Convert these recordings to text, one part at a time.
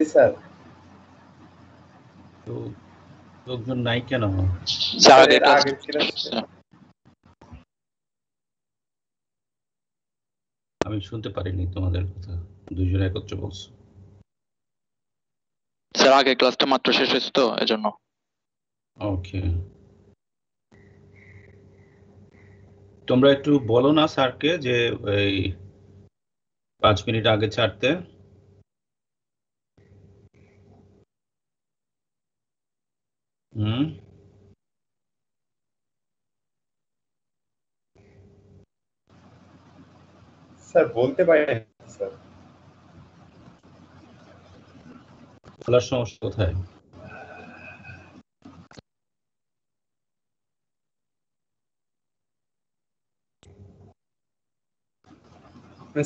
Sir তো লোকজন নাই কেন? স্যার আগে ক্লাস আমি শুনতে পারিনি তোমাদের কথা, দুইজন একত্রে বলছো। স্যার আগে ক্লাসটা মাত্র শেষ হয়েছে তো এজন্য। ওকে, তোমরা একটু বলো না স্যারকে যে এই 5 মিনিট আগে ছাড়তে। স্যার বলতে পারি না স্যার। বলার সমস্যা কোথায়?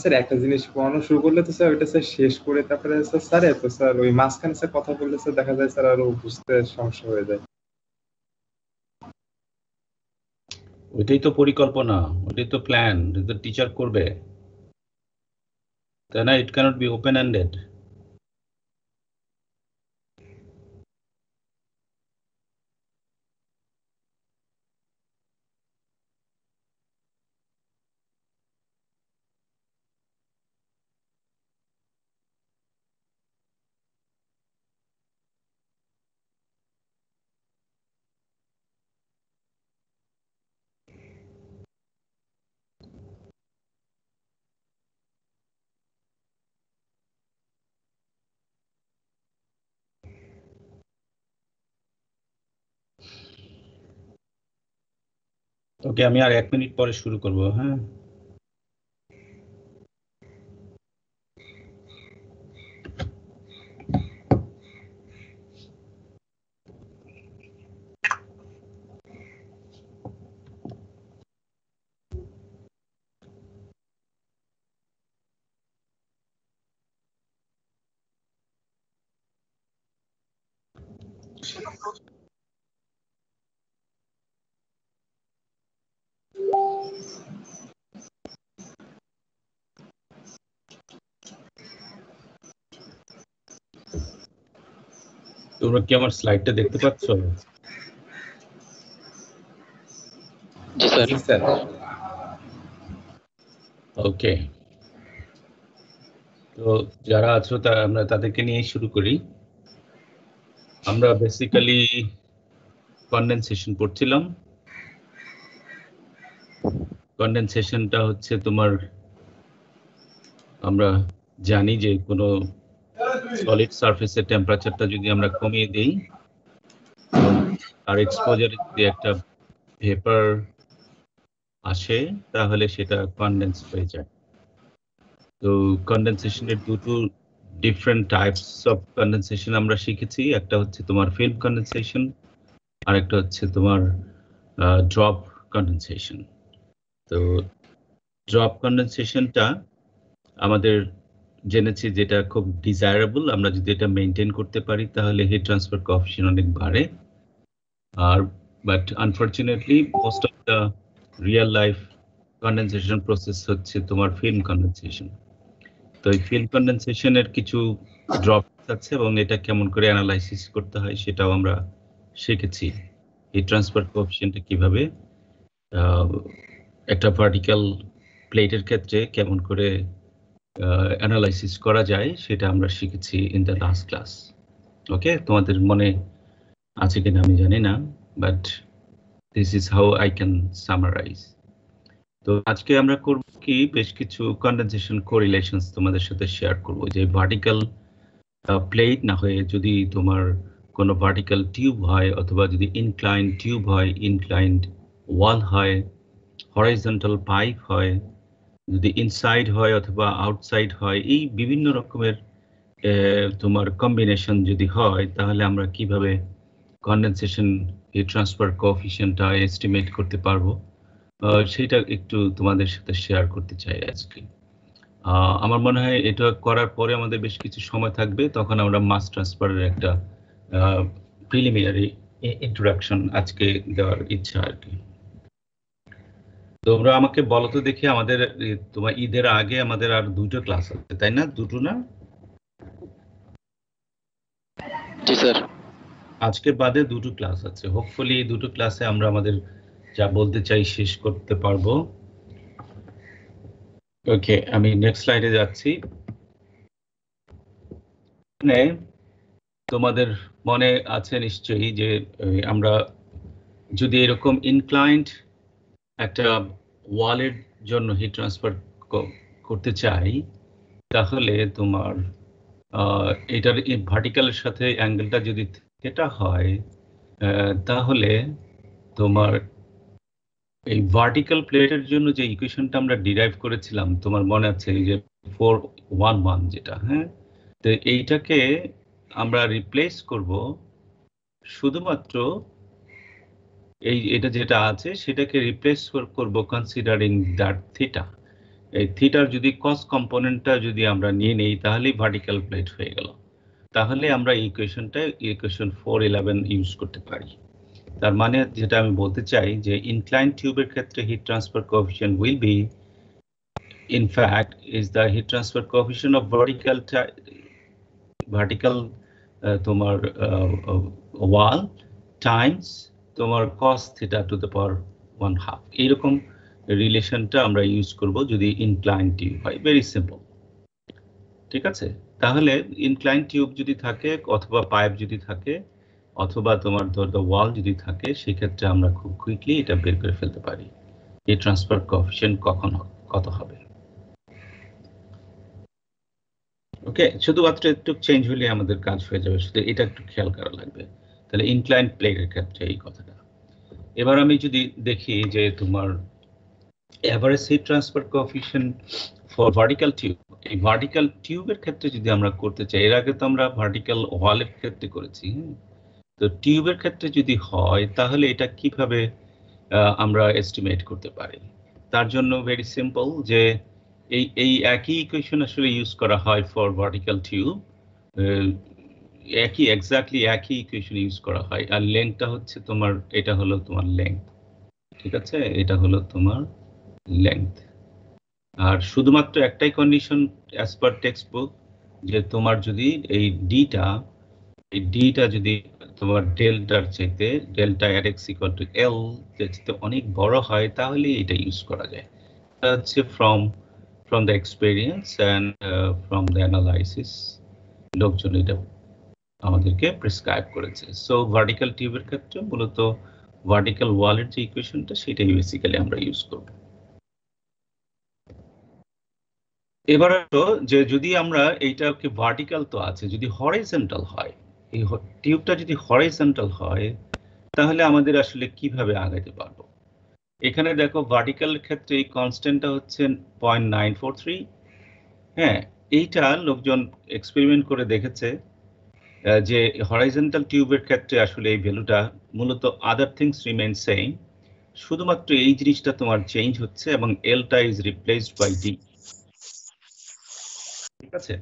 স্যার একটা জিনিস পড়ানো শুরু করলে তো স্যার ওইটা স্যার শেষ করে তারপরে স্যার এত স্যার ওই মাঝখানে স্যার কথা বললে স্যার দেখা যায় স্যার আরো বুঝতে সমস্যা হয়ে যায়। ওইটাই তো পরিকল্পনা, ওইটাই তো প্ল্যান, এটা টিচার করবে, তাই না? ইট ক্যানট বি ওপেন এন্ডেড। ওকে, আমি আর 1 মিনিট পরে শুরু করব। হ্যাঁ, তোমরা কি আমার স্লাইডটা দেখতে পাচ্ছ? জি স্যার। জি স্যার। ওকে, তো যারা আছো আমরা তাদেরকে নিয়ে শুরু করি। আমরা বেসিক্যালি কনডেনসেশন পড়ছিলাম। কনডেনসেশনটা হচ্ছে তোমার, আমরা জানি যে কোনো সলিড সারফেসের টেম্পারেচারটা যদি আমরা কমিয়ে দিই এবং তার এক্সপোজারে যদি একটা ভেপার আসে তাহলে সেটা কনডেন্স হয়ে যায়। তো কনডেনসেশনের দুটো ডিফারেন্ট টাইপস অফ কনডেনসেশন আমরা শিখেছি। একটা হচ্ছে তোমার ফিল্ম কনডেনসেশন, আর একটা হচ্ছে তোমার ড্রপ কনডেনসেশন। তো ড্রপ কনডেনসেশনটা আমাদের জেনেছি যেটা খুব ডিজায়ারেবল, আমরা যদি এটা মেনটেন করতে পারি তাহলে হিট ট্রান্সফার কোএফিশিয়েন্ট অনেক বাড়ে। আর but unfortunately most of the real life condensation process হচ্ছে তোমার ফিল্ম কনডেনসেশন। তো এই ফিল্ম কনডেনসেশনের কিছু ড্রপ আছে এবং এটা কেমন করে অ্যানালাইসিস করতে হয় সেটাও আমরা শিখেছি। হিট ট্রান্সফার কোএফিশিয়েন্টটা কিভাবে একটা ভার্টিক্যাল প্লেটের ক্ষেত্রে কেমন করে অ্যানালাইসিস করা যায় সেটা আমরা শিখেছি in the last class. Okay, তোমাদের মনে আছে কিনা আমি জানি না, but this is how I can summarise. তো আজকে আমরা করব কি, বেশ কিছু কনডেনসেশন কোরিলেশনস তোমাদের সাথে শেয়ার করব। যে ভার্টিক্যাল প্লেট না হয়ে যদি তোমার কোনো ভার্টিক্যাল টিউব হয়, অথবা যদি ইনক্লাইন্ড টিউব হয়, ইনক্লাইন্ড ওয়াল হয়, হরাইজন্টাল পাইপ হয়, যদি ইনসাইড হয় অথবা আউটসাইড হয়, এই বিভিন্ন রকমের তোমার কম্বিনেশন যদি হয় তাহলে আমরা কিভাবে কনডেনসেশন হিট ট্রান্সফার কোএফিশিয়েন্টটা এস্টিমেট করতে পারবো, সেটা একটু তোমাদের সাথে শেয়ার করতে চাই আজকে। আমার মনে হয় এটা করার পরে আমাদের বেশ কিছু সময় থাকবে, তখন আমরা মাস ট্রান্সফারের একটা প্রিলিমিনারি ইন্ট্রোডাকশন আজকে দেওয়ার ইচ্ছা আর কি। তোমরা আমাকে বলো তো দেখি, আমাদের তোমার ঈদের আগে আমাদের আর 2টো ক্লাস আছে, তাই না? 2টো না? জি স্যার। আজকে বাদে দুটো ক্লাস আছে, হোপফুলি এই দুটো ক্লাসে আমরা আমাদের যা বলতে চাই শেষ করতে পারবো। ওকে, আমি নেক্সট স্লাইডে যাচ্ছি। মানে তোমাদের মনে আছে নিশ্চয়ই যে আমরা যদি এরকম ইনক্লাইন্ড একটা ওয়ালের জন্য হিট ট্রান্সফার করতে চাই, তাহলে তোমার এটার ভার্টিক্যালের সাথে অ্যাঙ্গেলটা যদি থিটা হয়, তাহলে তোমার এই ভার্টিক্যাল প্লেটের জন্য যে ইকুয়েশনটা আমরা ডিরাইভ করেছিলাম, তোমার মনে আছে এই যে 411 যেটা, হ্যাঁ, তো এইটাকে আমরা রিপ্লেস করব শুধুমাত্র এটা যেটা আছে সেটাকে রিপ্লেস করব কনসিডারিং দ্যাট থিটা। এই থিটার যদি কস কম্পোনেন্টটা যদি আমরা নিয়ে নেই, তাহলেই ভার্টিক্যাল প্লেট হয়ে গেল। তাহলে আমরা ইকুয়েশন 411 ইউজ করতে পারি। তার মানে যেটা আমি বলতে চাই যে ইনক্লাইন টিউবের ক্ষেত্রে hit transfer coefficient will be in fact is the heat transfer coefficient of vertical তোমার ওয়াল টাইমস তোমার cos theta to the power 1/2, এইরকম রিলেশনটা আমরা ইউজ করব যদি ইনক্লাইন টিউব হয়। ভেরি সিম্পল, ঠিক আছে? তাহলে ইনক্লাইন টিউব যদি থাকে অথবা পাইপ যদি থাকে অথবা তোমার ওয়াল যদি থাকে, সেক্ষেত্রে আমরা খুব কুইকলি এটা বের করে ফেলতে পারি হিট ট্রান্সফার কোএফিশিয়েন্ট কত হবে। ওকে, শুধুমাত্র একটু চেঞ্জ হলে আমাদের কাজ হয়ে যাবে, শুধু এটা একটু খেয়াল করা লাগবে। তাহলে ইনক্লাইন প্লেটের ক্ষেত্রে এই কথাটা। এবার আমি যদি দেখি যে তোমার average hit transfer coefficient for vertical tube, এই ভার্টিক্যাল টিউবের ক্ষেত্রে যদি আমরা করতে চাই, এর আগে তো আমরা ভার্টিক্যাল ওয়ালের ক্ষেত্রে করেছি, তো টিউবের ক্ষেত্রে যদি হয় তাহলে এটা কিভাবে আমরা এস্টিমেট করতে পারি? তার জন্য ভেরি সিম্পল, যে এই একই ইকুয়েশন আসলে ইউজ করা হয় ফর ভার্টিক্যাল টিউব, এক্স্যাক্টলি একই ইকুয়েশন ইউজ করা হয়। আর লেংথটা হচ্ছে তোমার, এটা হলো তোমার লেংথ, ঠিক আছে? এটা হলো তোমার লেংথ। আর শুধুমাত্র একটাই condition as per text book, যে তোমার যদি এই ডিটা যদি তোমার ডেল্টার চাইতে ডেল্টা এর এক্স ইকুয়াল টু এল যেতে অনেক বড় হয়, তাহলে এটা ইউজ করা যায়। এটা হচ্ছে from the experience and from the analysis লোকজন এটা আমাদেরকে প্রেসক্রাইব করেছে। সো ভার্টিক্যাল টিউবের ক্ষেত্রে মূলত ভার্টিক্যাল ওয়ালের যে ইকুয়েশনটা সেটাই বেসিক্যালি আমরা ইউজ করব। এবার যে যদি আমরা এইটাকে ভার্টিক্যাল তো আছে, যদি হরাইজন্টাল হয়, এই টিউবটা যদি হরাইজন্টাল হয়, তাহলে আমাদের আসলে কিভাবে আগাইতে পারবো? এখানে দেখো ভার্টিক্যাল ক্ষেত্রে এই কনস্ট্যান্টটা হচ্ছে 0.943। হ্যাঁ, এইটা লোকজন এক্সপেরিমেন্ট করে দেখেছে যে হরাইজন্টাল টিউবের ক্ষেত্রে আসলে এই ভ্যালুটা মূলত আদার থিংস রিমেইন সেম, শুধুমাত্র এই জিনিসটা তোমার চেঞ্জ হচ্ছে এবং এলটা ইজ রিপ্লেসড বাই ডি, ঠিক আছে?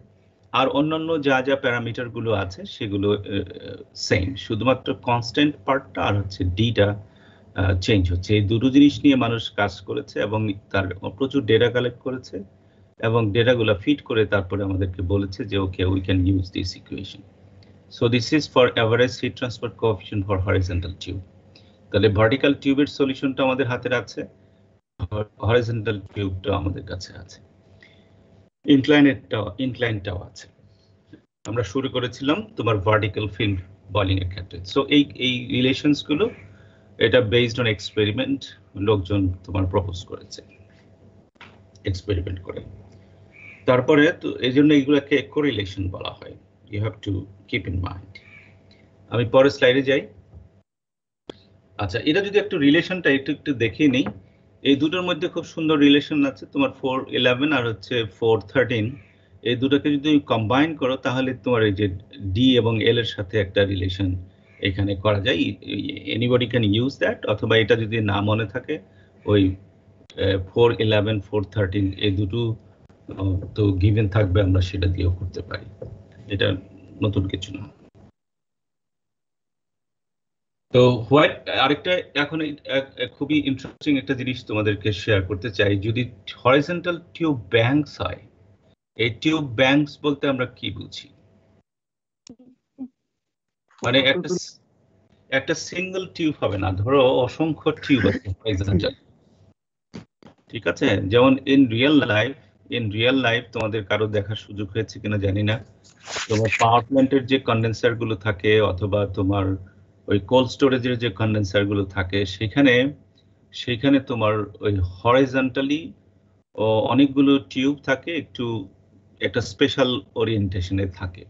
আর অন্যান্য যা যা প্যারামিটার গুলো আছে সেগুলো সেম, শুধুমাত্র কনস্ট্যান্ট পার্টটা আর হচ্ছে ডিটা চেঞ্জ হচ্ছে। এই দুটো জিনিস নিয়ে মানুষ কাজ করেছে এবং তার প্রচুর ডেটা কালেক্ট করেছে এবং ডেটাগুলো ফিট করে তারপরে আমাদেরকে বলেছে যে okay, we can use this equation. So this is for average heat transfer coefficient for horizontal tube. তাহলে ভার্টিক্যাল টিউবের সলিউশনটা আমাদের হাতে আছে, হরাইজন্টাল টিউবটা আমাদের কাছে আছে, ইনক্লাইনটাও আছে। আমরা শুরু করেছিলাম তোমার ভার্টিক্যাল ফিল্ম বয়লিং এর ক্ষেত্রে। সো এই রিলেশনস গুলো এটা বেসড অন এক্সপেরিমেন্ট, লোকজন তোমার প্রপোজ করেছে এক্সপেরিমেন্ট করে। তারপরে তো এই জন্য এইগুলোকে কোরিলেশন বলা হয়, you have to keep in mind. আমি পরের স্লাইডে যাই। আচ্ছা, এটা যদি একটু রিলেশনটা একটু দেখিয়ে নিই, এই দুটোর মধ্যে খুব সুন্দর রিলেশন আছে তোমার 411 আর হচ্ছে 413। এই দুটোকে যদি কম্বাইন করো তাহলে তোমার এই যে ডি এবং এল এর সাথে একটা রিলেশন এখানে করা যায়। এনিবডি ক্যান ইউজ দ্যাট, অথবা এটা যদি না মনে থাকে ওই 411 413 এই দুটো তো গিভেন থাকবে, আমরা সেটা দিয়েও করতে পারি, এটা নতুন কিছু না। তো হোয়াইট আরেকটা এখন খুবই ইন্টারেস্টিং একটা জিনিস তোমাদেরকে শেয়ার করতে চাই। যদি হরাইজন্টাল টিউব ব্যাংকস হয়, এই টিউব ব্যাংকস বলতে আমরা কি বুঝি? মানে একটা সিঙ্গেল টিউব হবে না, ধরো অসংখ্য টিউব আছে horizontal, ঠিক আছে? যেমন ইন রিয়েল লাইফ তোমাদের কারো দেখার সুযোগ হয়েছে কিনা জানি না, তোমার পাওয়ার প্ল্যান্টের যে কন্ডেন্সার গুলো থাকে অথবা তোমার ওই কোল্ড স্টোরেজের যে কন্ডেন্সার গুলো থাকে, সেখানে তোমার ওই হরাইজন্টালি অনেকগুলো টিউব থাকে, একটা স্পেশাল ওরিয়েন্টেশনে থাকে।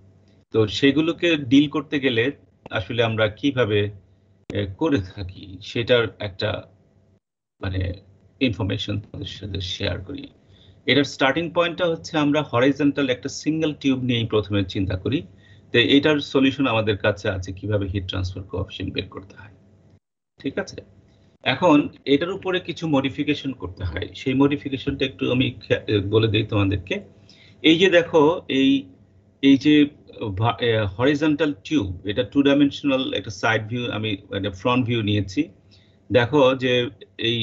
তো সেগুলোকে ডিল করতে গেলে আসলে আমরা কিভাবে করে থাকি সেটার একটা মানে ইনফরমেশন তোমাদের সাথে শেয়ার করি। এটার স্টার্টিং পয়েন্টটা হচ্ছে আমরা হরাইজন্টাল একটা সিঙ্গেল টিউব নিয়েই প্রথমে চিন্তা করি। তো এটার সলিউশন আমাদের কাছে আছে কিভাবে হিট ট্রান্সফার কোএফিসিয়েন্ট বের করতে হয়, ঠিক আছে? এখন এটার উপরে কিছু মডিফিকেশন করতে হয়, সেই মডিফিকেশনটা একটু আমি বলে দিই তোমাদেরকে। এই যে দেখো, এই যে হরিজন্টাল টিউব, এটা 2 ডাইমেনশনাল একটা সাইড ভিউ, আমি ফ্রন্ট ভিউ নিয়েছি। দেখো যে এই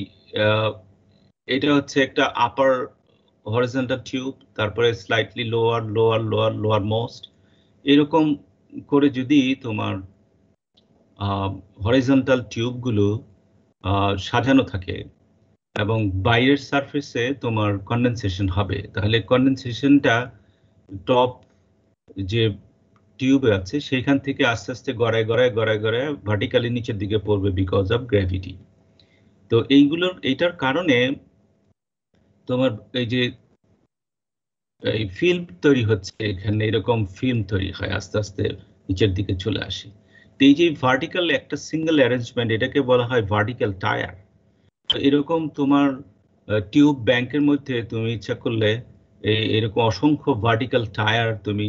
এটা হচ্ছে একটা আপার হরিজন্টাল টিউব, তারপরে স্লাইটলি লোয়ার মোস্ট, এরকম করে যদি তোমার হরিজন্টাল টিউবগুলো সাজানো থাকে এবং বাইরের সারফেসে তোমার কন্ডেনসেশন হবে, তাহলে কন্ডেনসেশনটা টপ যে টিউবে আছে সেখান থেকে আস্তে আস্তে গড়ায় ভার্টিক্যালি নিচের দিকে পড়বে বিকজ অফ গ্র্যাভিটি। তো এইটার কারণে তোমার এই যে এই ফিল্ম তৈরি হচ্ছে, এখানে এরকম ফিল্ম তৈরি হয়, আস্তে আস্তে নিচের দিকে চলে আসে। তো এই যে ভার্টিক্যাল একটা সিঙ্গেল অ্যারেঞ্জমেন্ট, এটাকে বলা হয় ভার্টিক্যাল টায়ার। তো এরকম তোমার টিউব ব্যাংকের মধ্যে তুমি ইচ্ছা করলে এরকম অসংখ্য ভার্টিক্যাল টায়ার তুমি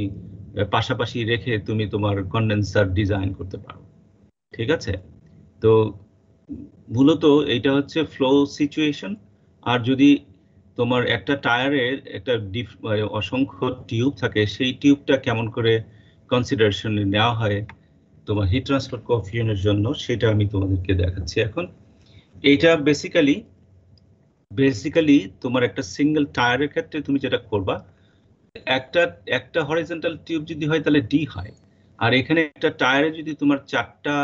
পাশাপাশি রেখে তুমি তোমার কন্ডেন্সার ডিজাইন করতে পারো, ঠিক আছে? তো মূলত এইটা হচ্ছে ফ্লো সিচুয়েশন। আর যদি তোমার একটা টায়ারের একটা অসংখ্য টিউব থাকে, সেই টিউবটা কেমন করে কনসিডারেশনে নেওয়া হয় তোমার হিট ট্রান্সফার কোএফিসিয়েন্টের জন্য, সেটা আমি তোমাদেরকে দেখাচ্ছি এখন। এইটা বেসিক্যালি তোমার একটা সিঙ্গেল টায়ারের ক্ষেত্রে তুমি যেটা করবা, একটা হরিজন্টাল টিউব যদি হয় তাহলে ডি হয়, আর এখানে একটা টায়ারে যদি তোমার 4টা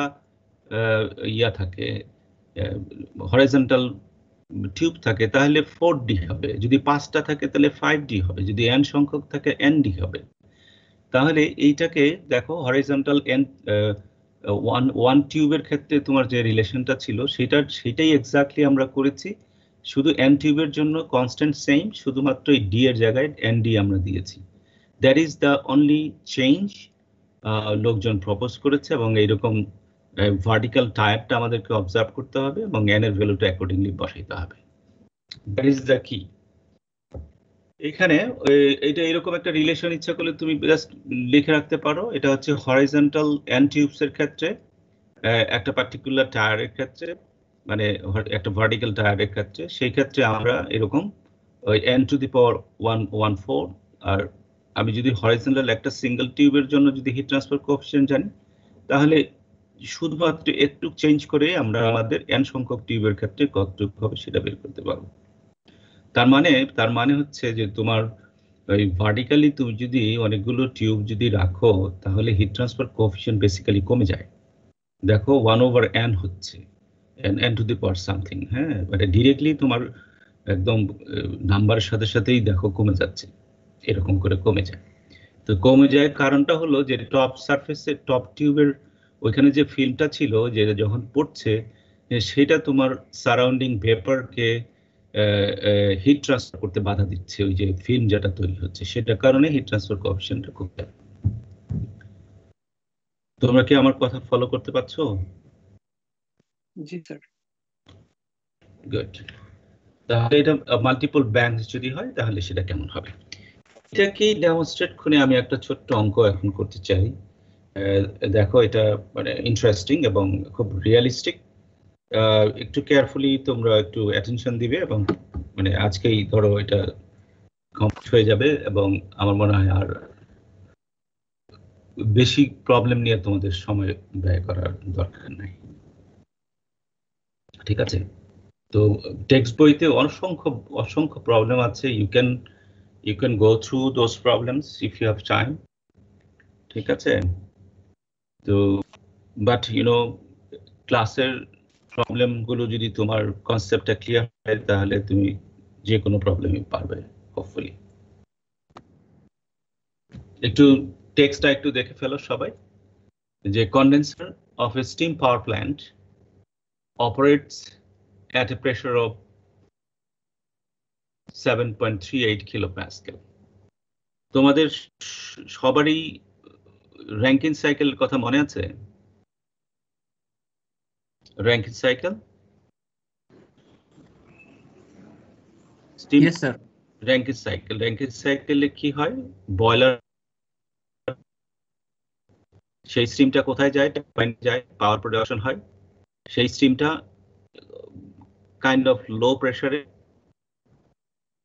ইয়া থাকে, হরিজন্টাল টিউব থাকে, তাহলে 4D হবে। যদি 5টা থাকে তাহলে 5D হবে, যদি n সংখ্যক থাকে ND হবে। তাহলে এইটাকে দেখো, হরিজন্টাল ওয়ান টিউবের ক্ষেত্রে তোমার যে রিলেশনটা ছিল সেটাই এক্স্যাক্টলি আমরা করেছি, শুধু n টিউবের জন্য কনস্ট্যান্ট সেম, শুধুমাত্র এই ডি এর জায়গায় ND আমরা দিয়েছি। That is the only change লোকজন প্রপোজ করেছে, এবং এইরকম ভার্টিক্যাল টায়ারটা আমাদেরকে অবজার্ভ করতে হবে এবং n এর ভ্যালুটা অ্যাকর্ডিংলি বসাইতে হবে। দ্যাট ইজ দ্য কি। এখানে এটা এরকম একটা রিলেশন ইচ্ছা করলে তুমি জাস্ট লিখে রাখতে পারো। এটা হচ্ছে হরাইজন্টাল n টিউবস এর ক্ষেত্রে, একটা পার্টিকুলার টায়ারের ক্ষেত্রে, মানে একটা ভার্টিক্যাল টায়ারের ক্ষেত্রে, সেই ক্ষেত্রে আমরা এরকম ওই n⁴ আর আমি যদি হরাইজন্টাল একটা সিঙ্গেল টিউবের জন্য যদি হিট ট্রান্সফার কোএফিসিয়েন্ট জানি, তাহলে শুধুমাত্র একটু চেঞ্জ করে আমরা আমাদের n সংখ্যক টিউবের ক্ষেত্রে কতটুকু হবে সেটা বের করতে পারবো। তার মানে হচ্ছে যে তোমার ওই ভার্টিক্যালি তুমি যদি অনেকগুলো টিউব যদি রাখো, তাহলে হিট ট্রান্সফার কোএফিসিয়েন্ট বেসিক্যালি কমে যায়। দেখো 1/n হচ্ছে n⁴ সামথিং, হ্যাঁ, মানে ডিরেক্টলি তোমার একদম নাম্বারের সাথে সাথেই দেখো কমে যাচ্ছে, এরকম করে কমে যায়। তো কমে যায় কারণটা হলো যে টপ সারফেসে টপ টিউবের ওইখানে যে ফিল্মটা ছিল, যে যখন পড়ছে সেটা তোমার সারাউন্ডিং ভেপারকে হিট ট্রান্সফার করতে বাধা দিচ্ছে, ওই যে ফিল্ম যেটা তৈরি হচ্ছে সেটার কারণে হিট ট্রান্সফার কোএফিসিয়েন্টটা খুব কম। তোমরা কি আমার কথা ফলো করতে পারছো? জি স্যার। গুড। তাহলে এটা মাল্টিপল ব্যাংকস যদি হয় তাহলে সেটা কেমন হবে, এটাকে ডেমনস্ট্রেট করে আমি একটা ছোট্ট অঙ্ক এখন করতে চাই। দেখো, এটা মানে ইন্টারেস্টিং এবং খুব রিয়েলিস্টিক। একটু কেয়ারফুলি তোমরা একটু অ্যাটেনশন দিবে, এবং মানে আজকেই ধরো এটা কমপ্লিট হয়ে যাবে, এবং আমার মনে হয় আর বেশি প্রবলেম নিয়ে তোমাদের সময় ব্যয় করার দরকার নাই, ঠিক আছে? তো টেক্সট বইতে অসংখ্য প্রবলেম আছে, you can go through those problems if you have time, ঠিক আছে? তো বাট ক্লাসের প্রবলেমগুলো যদি তোমার কনসেপ্টটা ক্লিয়ার হয় তাহলে তুমি যে কোনো প্রবলেমই পারবে হোপফুলি। একটু টেক্সটটা একটু দেখে ফেলো সবাই, যে condenser of a steam power plant operates at a pressure of 7.38 kilopascal. তোমাদের সবারই র্যাঙ্কিন সাইকেল কথা মনে আছে? Rankine cycle, steam Yes, sir. Rankine সাইকেলে কি হয়? বয়লার, সেই স্টিমটা কোথায় যায়? টারবাইনে যায়, পাওয়ার প্রোডাকশন হয়। সেই স্টিমটা কাইন্ড অফ লো প্রেসারে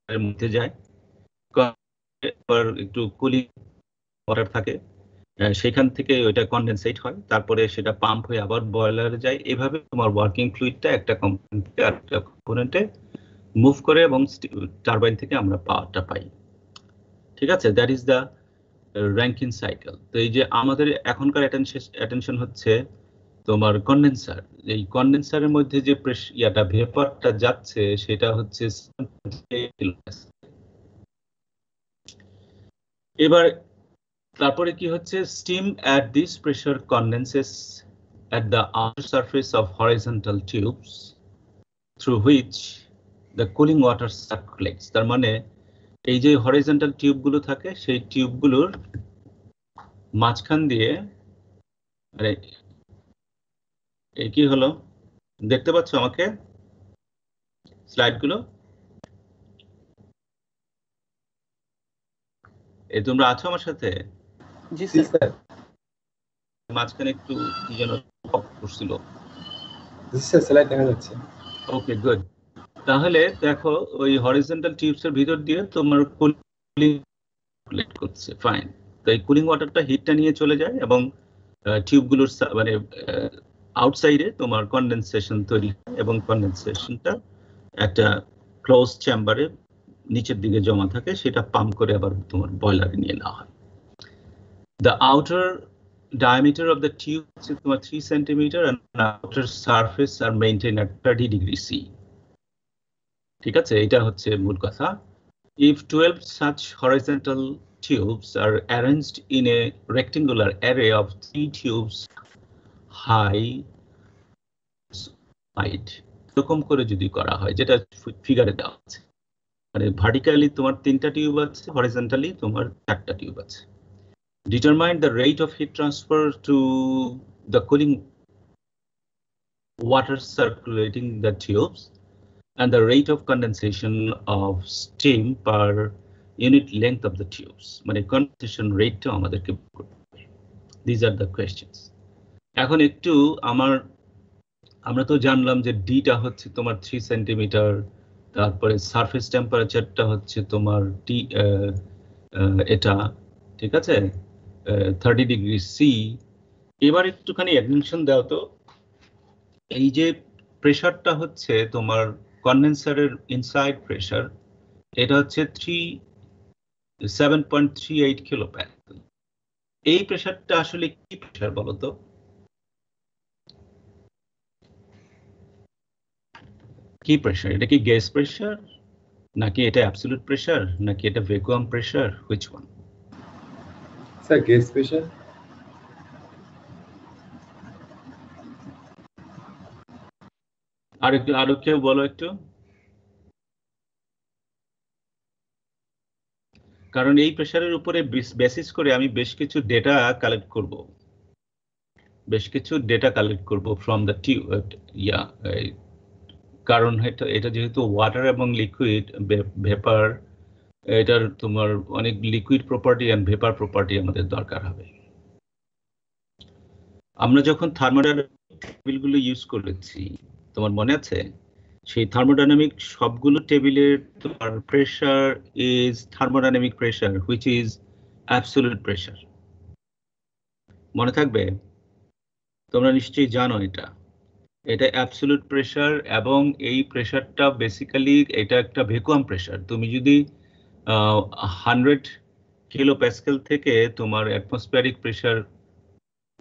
এর মধ্যে যায়, একটু কুলিং ওয়াটার থাকে, সেখান থেকে ওইটা কনডেনসেট হয়, তারপরে সেটা পাম্প হয়ে আবার বয়লারে যায়। এভাবে তোমার ওয়ার্কিং ফ্লুইডটা একটা কম্পোনেন্ট থেকে আরেকটা কম্পোনেন্টে মুভ করে এবং টারবাইন থেকে আমরা পাওয়ারটা পাই। ঠিক আছে, that is the Rankine cycle. তো এই যে আমাদের এখনকার অ্যাটেনশন হচ্ছে তোমার কন্ডেন্সার। এই কন্ডেন্সারের মধ্যে যে ভেপারটা যাচ্ছে সেটা হচ্ছে এবার তারপরে কি হচ্ছে, steam at this pressure condenses at the outer surface of horizontal tubes through which the cooling water circulates. তার মানে এই যে হরিজন্টাল টিউবগুলো থাকে সেই টিউবগুলোর মাঝখান দিয়ে, আরে এই কি হলো দেখতে পাচ্ছ আমাকে স্লাইডগুলো? এই তোমরা আছো আমার সাথে? জি জি স্যার। স্যার। মাঝখানে একটু কি যেন পপ করছিল। জি স্যার, স্লাইড দেখা যাচ্ছে। ওকে, গুড। তাহলে দেখো ওই হরিজন্টাল টিউবস এর ভিতর দিয়ে তোমার কুলিং করছে, ফাইন। তো এই কুলিং ওয়াটারটা হিটটা নিয়ে চলে যায় এবং টিউবগুলোর মানে আউটসাইডে তোমার কনডেনসেশন তৈরি হয় এবং কনডেনসেশনটা একটা ক্লোজ চেম্বারে নিচের দিকে জমা থাকে, সেটা পাম্প করে আবার তোমার বয়লারে নিয়ে নেওয়া হয়। The outer diameter of the tube is 3 cm and the outer surface are maintained at 30 degrees C. ঠিক আছে, এটা হচ্ছে মূল কথা। If 12 such horizontal tubes are arranged in a rectangular array of 3 tubes high height, এরকম করে যদি করা হয়, যেটা ফিগারে দেওয়া আছে, মানে ভার্টিক্যালি তোমার 3টা টিউব আছে, হরিজন্টালি তোমার 4টা টিউব আছে। Determine the rate of heat transfer to the cooling water circulating the tubes and the rate of condensation of steam per unit length of the tubes. মানে condensation rate টা আমাদেরকে করতে হবে। These are the questions. এখন একটু আমরা তো জানলাম যে ডিটা হচ্ছে তোমার 3 সেন্টিমিটার, তারপরে সারফেস টেম্পারেচারটা হচ্ছে তোমার এটা, ঠিক আছে, 30 ডিগ্রি সি। এবার একটুখানি অ্যাটেনশন দাও তো, এই যে প্রেসারটা হচ্ছে তোমার কন্ডেন্সারের ইনসাইড প্রেসার, এটা হচ্ছে 7.38 কিলোপ্যাসকেল। এই প্রেসারটা আসলে কি প্রেসার বলো তো? কি প্রেসার? এটা কি গ্যাস প্রেসার, নাকি এটা অ্যাবসলিউট প্রেসার, নাকি এটা vacuum pressure? Which one? Sir gas pressure. আরো কেউ বলো একটু, কারণ এই প্রেসারের উপরে বেসিস করে আমি বেশ কিছু ডেটা কালেক্ট করব, ফ্রম দ্য টিউব। কারণ এটা যেহেতু ওয়াটার এবং লিকুইড ভেপার, এটার তোমার অনেক liquid property and vapour property আমাদের দরকার হবে। আমরা যখন থার্মোডাইনামিক টেবিলগুলো ইউজ করেছি, তোমার মনে আছে? সেই থার্মোডাইনামিক সবগুলো টেবিলের তোমার pressure is thermodynamic pressure which is absolute pressure. মনে থাকবে? তোমরা নিশ্চয়ই জানো এটা অ্যাবসলিউট প্রেসার, এবং এই প্রেসারটা বেসিক্যালি এটা একটা ভ্যাকুয়াম প্রেসার। তুমি যদি 100 কিলো প্যাসকেল থেকে তোমার অ্যাটমসফিয়ারিক প্রেসার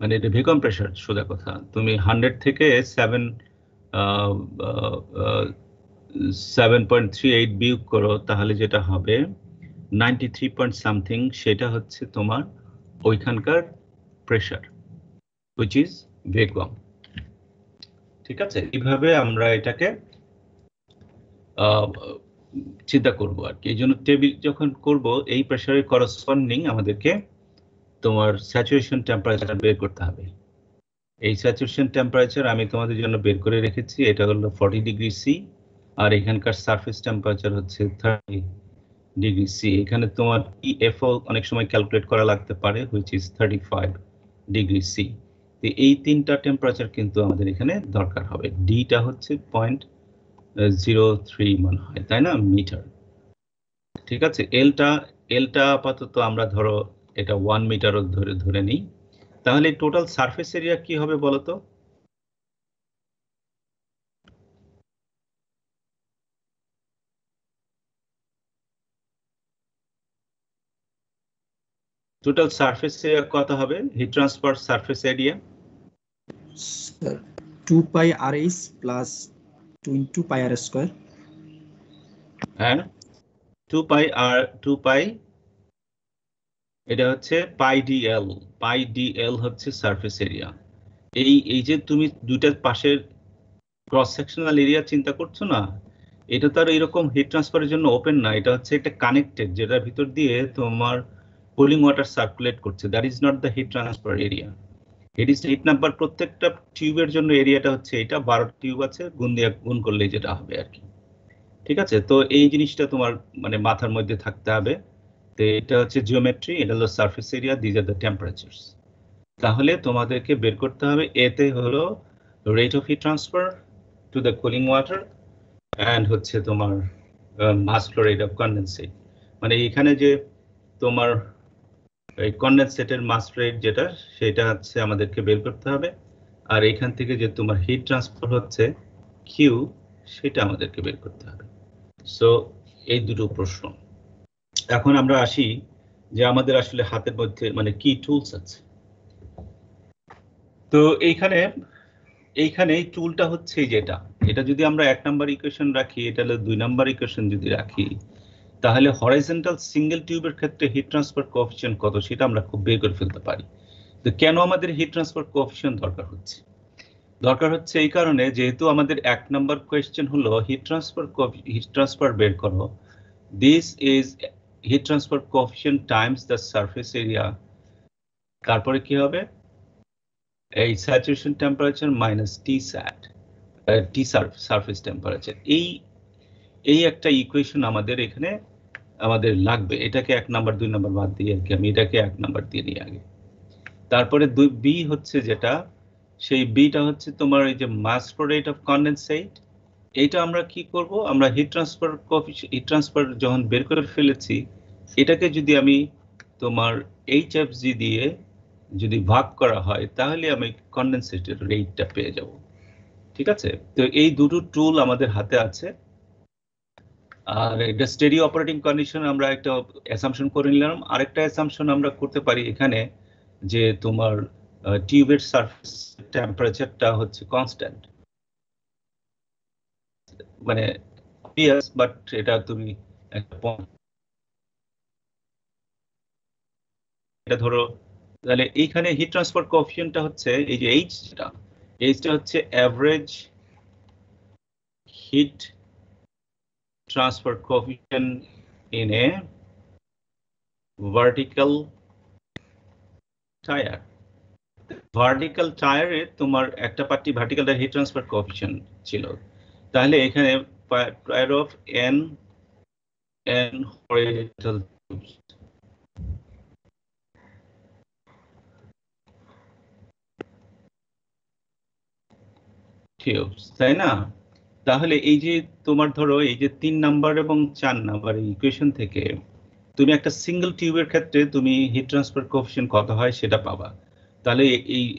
মানে এটা ভ্যাকুয়াম প্রেসার, সোজা কথা। তুমি 100 থেকে 7.38 বিয়োগ করো, তাহলে যেটা হবে 93 পয়েন্ট সামথিং, সেটা হচ্ছে তোমার ওইখানকার প্রেসার, হুইচ ইজ ভ্যাকুয়াম। ঠিক আছে, এইভাবে আমরা এটাকে চিন্তা করব আর কি। এই জন্য টেবিল যখন করব, এই প্রেসারের করসপন্ডিং আমাদেরকে তোমার স্যাচুরেশন টেম্পারেচার বের করতে হবে। এই স্যাচুরেশন টেম্পারেচার আমি তোমাদের জন্য বের করে রেখেছি, এটা হলো 40 ডিগ্রি সি, আর এখানকার সারফেস টেম্পারেচার হচ্ছে 30 ডিগ্রি সি। এখানে তোমার ইএফও অনেক সময় ক্যালকুলেট করা লাগতে পারে, হুইচ ইজ 35 ডিগ্রি সি। এই তিনটা টেম্পারেচার কিন্তু আমাদের এখানে দরকার হবে। ডিটা হচ্ছে 0.03 মনে হয়, তাই না, মিটার। ঠিক আছে, এলটা আপাতত আমরা ধরো এটা 1 মিটারও ধরে নিই। তাহলে টোটাল সারফেস এরিয়া কি হবে বলো তো? টোটাল সারফেস এরিয়া কত হবে? Heat transfer surface area 2 pi RS plus 2 into pi R square. হ্যাঁ, 2 পাই, এটা হচ্ছে পাই ডিএল। পাই ডিএল হচ্ছে সারফেস এরিয়া। এই যে তুমি দুইটার পাশের ক্রস সেকশনাল এরিয়া চিন্তা করছো না, এটা তো আর এরকম হিট ট্রান্সফারের জন্য ওপেন না, এটা হচ্ছে একটা কানেক্টেড, যেটার ভিতর দিয়ে তোমার কুলিং ওয়াটার সার্কুলেট করছে। That is not the heat transfer area. এটি হিট নাম্বার, প্রত্যেকটা টিউবের জন্য এরিয়াটা হচ্ছে এটা, 12 টিউব আছে, গুণ করলে যেটা হবে আর কি। ঠিক আছে, তো এই জিনিসটা তোমার মানে মাথার মধ্যে থাকতে হবে। তো এটা হচ্ছে জিওমেট্রি, এটা হলো surface area, these are the temperatures. তাহলে তোমাদেরকে বের করতে হবে, এতে হলো rate of heat transfer to the cooling water, and হচ্ছে তোমার mass flow rate of condensate. মানে এখানে যে তোমার এই কন্ডেনসেটের মাস রেট যেটা, সেটা হচ্ছে আমাদেরকে বের করতে হবে। আর এখান থেকে যে তোমার হিট ট্রান্সফার হচ্ছে কিউ, সেটা আমাদেরকে বের করতে হবে। সো এই দুটো প্রশ্ন। এখন আমরা আসি যে আমাদের আসলে হাতের মধ্যে মানে কি টুলস আছে। তো এইখানে এই টুলটা হচ্ছে যেটা, এটা যদি আমরা 1 নাম্বার ইকুয়েশন রাখি, এটা হলো 2 নাম্বার ইকুয়েশন যদি রাখি, তাহলে হরাইজন্টাল সিঙ্গেল টিউবের ক্ষেত্রে হিট ট্রান্সফার কোএফিসিয়েন্ট কত সেটা আমরা খুব বের করে ফেলতে পারি। তো কেন আমাদের হিট ট্রান্সফার কোএফিসিয়েন্ট দরকার হচ্ছে এই কারণে, যেহেতু আমাদের 1 নাম্বার কোয়েশ্চেন হলো হিট ট্রান্সফার বের করো, this is hit transfer coefficient Times the surface area, তারপরে কি হবে এই স্যাচুরেশন টেম্পারেচার মাইনাস টি স্যাট, টি সারফেস টেম্পারেচার। এই একটা ইকুয়েশন আমাদের এখানে আমাদের লাগবে। এটাকে 1 নাম্বার 2 নাম্বার বাদ দিয়ে আর কি, আমি এটাকে 1 নাম্বার দিয়ে নিই আগে। তারপরে বি হচ্ছে যেটা, সেই বিটা হচ্ছে তোমার এই যে মাস ফ্লো রেট অফ কন্ডেনসেট। এইটা আমরা কি করব, আমরা হিট ট্রান্সফার যখন বের করে ফেলেছি, এটাকে যদি আমি তোমার HFG দিয়ে যদি ভাগ করা হয়, তাহলে আমি কন্ডেনসেটের রেটটা পেয়ে যাব। ঠিক আছে, তো এই দুটো টুল আমাদের হাতে আছে। আর এটা স্টেডি অপারেটিং কন্ডিশন আমরা একটা অ্যাসাম্পশন করে নিলাম। আরেকটা অ্যাসাম্পশন আমরা করতে পারি এখানে, যে তোমার টিউবের সারফেস টেম্পারেচারটা হচ্ছে কনস্ট্যান্ট, মানে বাট এটা তুমি এটা ধরো, তাহলে এইখানে হিট ট্রান্সফার কোএফিসিয়েন্টটা হচ্ছে এই যে এইচটা হচ্ছে average heat transfer coefficient in a vertical tier. Vertical টায়ারে তোমার একটা পার্টি ভার্টিক্যাল হিট ট্রান্সফার কোএফিসিয়েন্ট ছিল, তাহলে এখানে pair of n horizontal tubes, তাই না? তাহলে এই যে তোমার ধরো এই যে 3 নাম্বার এবং 4 নাম্বার ইকুয়েশন থেকে তুমি একটা সিঙ্গেল টিউবের ক্ষেত্রে তুমি হিট ট্রান্সফার কোএফিসিয়েন্ট কত হয় সেটা পাবা। তাহলে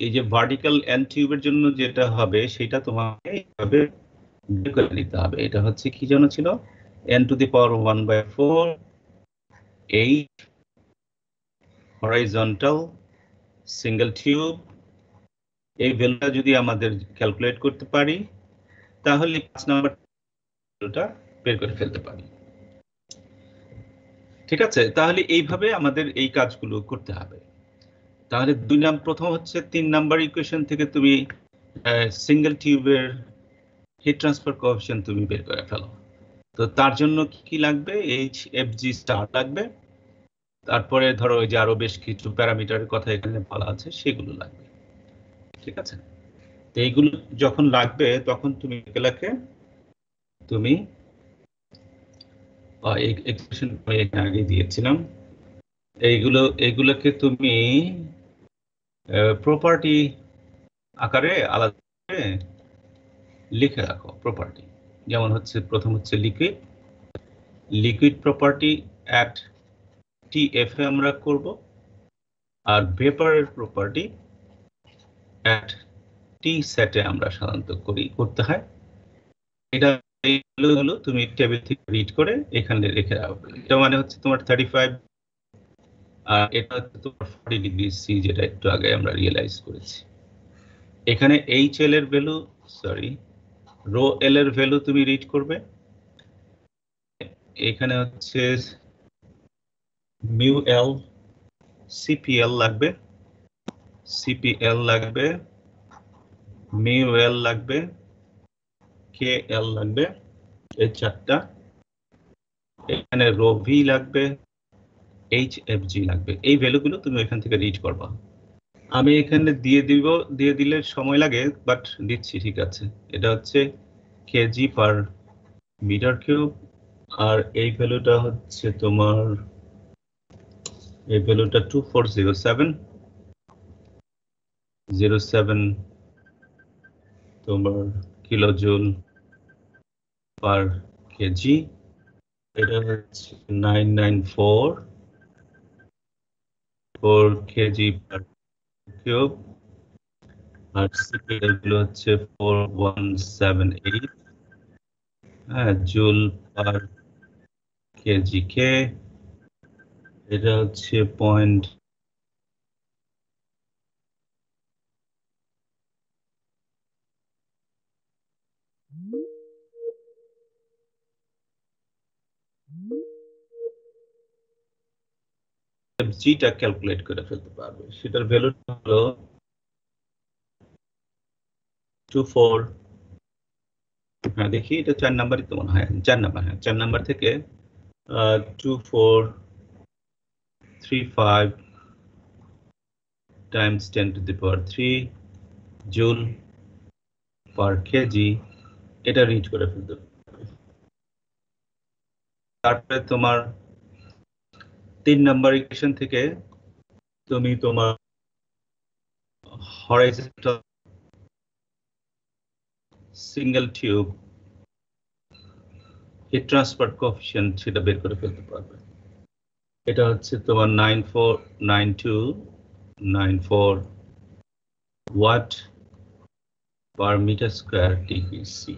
এই যে ভার্টিক্যাল n টিউবের জন্য যেটা হবে, সেটা তোমাকে এইভাবে বের করে নিতে হবে। এটা হচ্ছে কি যেন ছিল, n to the power 1/4 8 horizontal single tube এই ভ্যালুটা যদি আমাদের ক্যালকুলেট করতে পারি তাহলে 5 নাম্বার ভ্যালুটা বের করে ফেলতে পারি। ঠিক আছে, তাহলে এইভাবে আমাদের এই কাজগুলো করতে হবে। তাহলে প্রথম হচ্ছে 3 নাম্বার ইকুয়েশন থেকে তুমি সিঙ্গেল টিউবের হিট ট্রান্সফার কোএফিশিয়েন্ট তুমি বের করে ফেলো। তো তার জন্য কি লাগবে? HFG স্টার লাগবে, তারপরে ধরো ওই যে আরো বেশ কিছু প্যারামিটারের কথা এখানে বলা আছে সেগুলো লাগবে। ঠিক আছে, তো এইগুলো যখন লাগবে তখন তুমি এগুলাকে তুমি এক্সপ্রেশন এখানে আগে দিয়েছিলাম, এইগুলোকে তুমি প্রপার্টি আকারে আলাদা করে লিখে রাখো। প্রপার্টি যেমন হচ্ছে প্রথম হচ্ছে লিকুইড প্রপার্টি অ্যাট TF এ আমরা করব, আর ভেপারের প্রপার্টি অ্যাট T সেটে আমরা সাধারণত করতে হয়। এটা হলো তুমি টেবিল থেকে রিড করে এখানে রেখে রাখবে। এটা মানে হচ্ছে তোমার 35 আর এটা হচ্ছে তোমার 40 ডিগ্রি সি, যেটা একটু আগে আমরা রিয়েলাইজ করেছি। এখানে HL এর ভ্যালু রো এল এর ভ্যালু তুমি রিড করবে। এখানে হচ্ছে মিউ এল CPL লাগবে, মিউ এল লাগবে, KL লাগবে, এই চারটা। এখানে রো ভি লাগবে, HFG লাগবে। এই ভ্যালুগুলো তুমি এখান থেকে রিড করবা। আমি এখানে দিয়ে দিলে সময় লাগে, বাট দিচ্ছি। ঠিক আছে, এটা হচ্ছে কেজি পার মিটার কিউব, আর এই ভ্যালুটা হচ্ছে তোমার 2407 তোমার কিলোজুল পার কেজি। এটা হচ্ছে 994 কেজি পার কিউব, আর সিপিএল হচ্ছে 4178 জুল পার কেজি কে। এটা হচ্ছে পয়েন্ট জিটা ক্যালকুলেট করে ফেলতে পারবে। সেটার ভ্যালু হলো 24, হ্যাঁ দেখি এটা 4 নাম্বারই তো মনে হয়, 4 নাম্বার, হ্যাঁ 4 নাম্বার থেকে 2435 times 10 to the power 3 joule per KG, এটা রিড করে ফেলতে পারবে। তারপরে তোমার 3 নাম্বার ইকুয়েশন থেকে তুমি তোমার horizontal single tube heat transfer coefficient সেটা বের করে ফেলতে পারবে। এটা হচ্ছে তোমার 949294 watt per metre square degree C.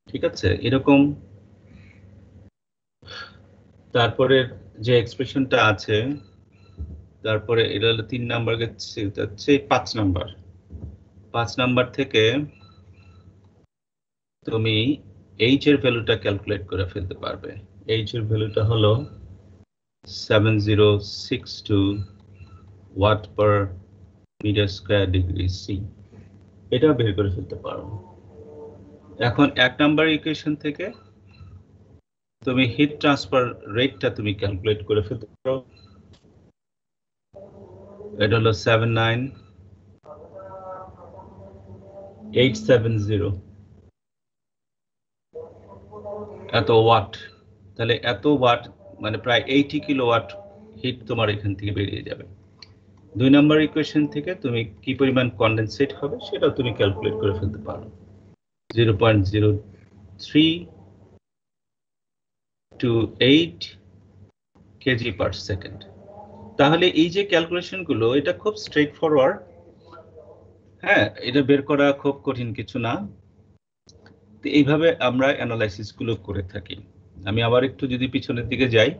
ঠিক আছে, এরকম। তারপরে যে এক্সপ্রেশনটা আছে, তারপরে এটা হলো 3 নাম্বার, হচ্ছে 5 নাম্বার থেকে তুমি এইচ এর ভ্যালুটা ক্যালকুলেট করে ফেলতে পারবে। এইচ এর ভ্যালুটা হলো 7062 watt per metre square degree C, এটা বের করে ফেলতে পারো। এখন 1 নাম্বার ইকুয়েশন থেকে তুমি হিট ট্রান্সফার রেটটা তুমি ক্যালকুলেট করে ফেলতে পারো। এটা হলো 79870 এত ওয়াট। তাহলে এত ওয়াট মানে প্রায় 80 কিলোওয়াট হিট তোমার এখান থেকে বেরিয়ে যাবে। 2 নাম্বার ইকুয়েশন থেকে তুমি কি পরিমাণ কন্ডেনসেট হবে সেটা তুমি ক্যালকুলেট করে ফেলতে পারো। 0.0328 কেজি পার সেকেন্ড। তাহলে এই যে ক্যালকুলেশন গুলো, এটা খুব স্ট্রেট ফরওয়ার্ড। হ্যাঁ, এটা বের করা খুব কঠিন কিছু না। তো এইভাবে আমরা অ্যানালাইসিস গুলো করে থাকি। আমি আবার একটু যদি পিছনের দিকে যাই,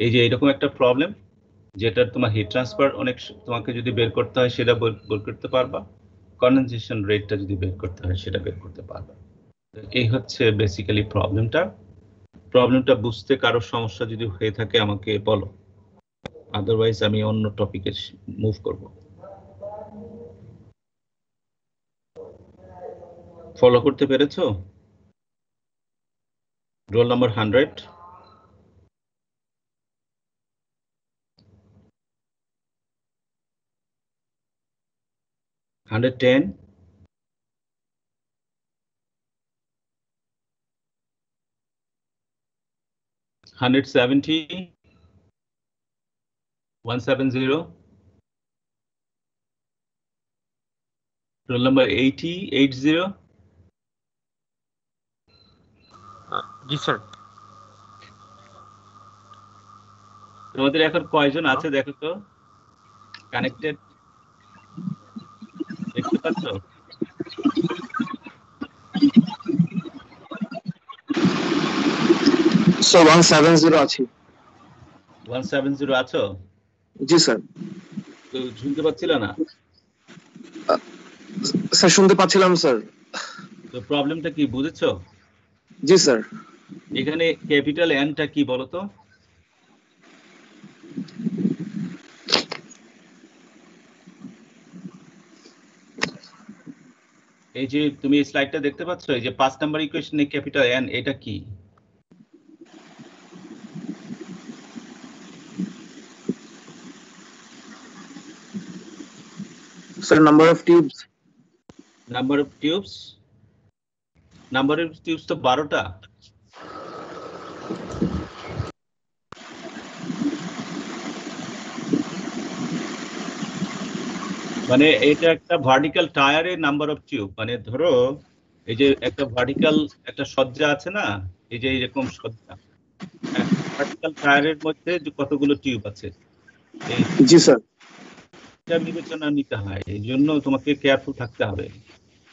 এই যে এরকম একটা প্রবলেম, যেটা তোমার হিট ট্রান্সফার অনেক তোমাকে যদি বের করতে হয় সেটা বের করতে পারবা, কনডেনসেশন রেটটা যদি বের করতে হয় সেটা বের করতে পারবা। এই হচ্ছে বেসিক্যালি প্রবলেমটা বুঝতে কারো সমস্যা যদি হয়ে থাকে আমাকে বলো, আদারওয়াইজ আমি অন্য টপিকে মুভ করব। ফলো করতে পেরেছো? Roll number 100। $110, 170, 170, roll number 80, 80, জি স্যার। তোমাদের এখন কয়জন আছে দেখো তো কানেক্টেড, দেখতে পাচ্ছ? স্যার 170 আছে। 170 আছো? জি স্যার। তো শুনতে পাচ্ছিল না? স্যার শুনতে পাচ্ছিলাম স্যার। তো প্রবলেমটা কি বুঝেছো? জি স্যার। এখানে ক্যাপিটাল এনটা কি বলো তো? এই যে তুমি স্লাইডটা দেখতে পাচ্ছ, এই যে 5 নাম্বার ইকুয়েশনে ক্যাপিটাল এন, এটা কি? Sir number of tubes. Number of tubes, number of tubes তো 12টা। মানে এটা একটা ভার্টিক্যাল টায়ারের নাম্বার অফ টিউব, মানে ধরো এই যে একটা ভার্টিক্যাল একটা সজ্জা আছে না, এই যে এরকম সজ্জা, ভার্টিক্যাল টায়ারের মধ্যে যে কতগুলো টিউব আছে এই জি স্যার। এটা বিবেচনা নিতে হয়, এই জন্য তোমাকে কেয়ারফুল থাকতে হবে।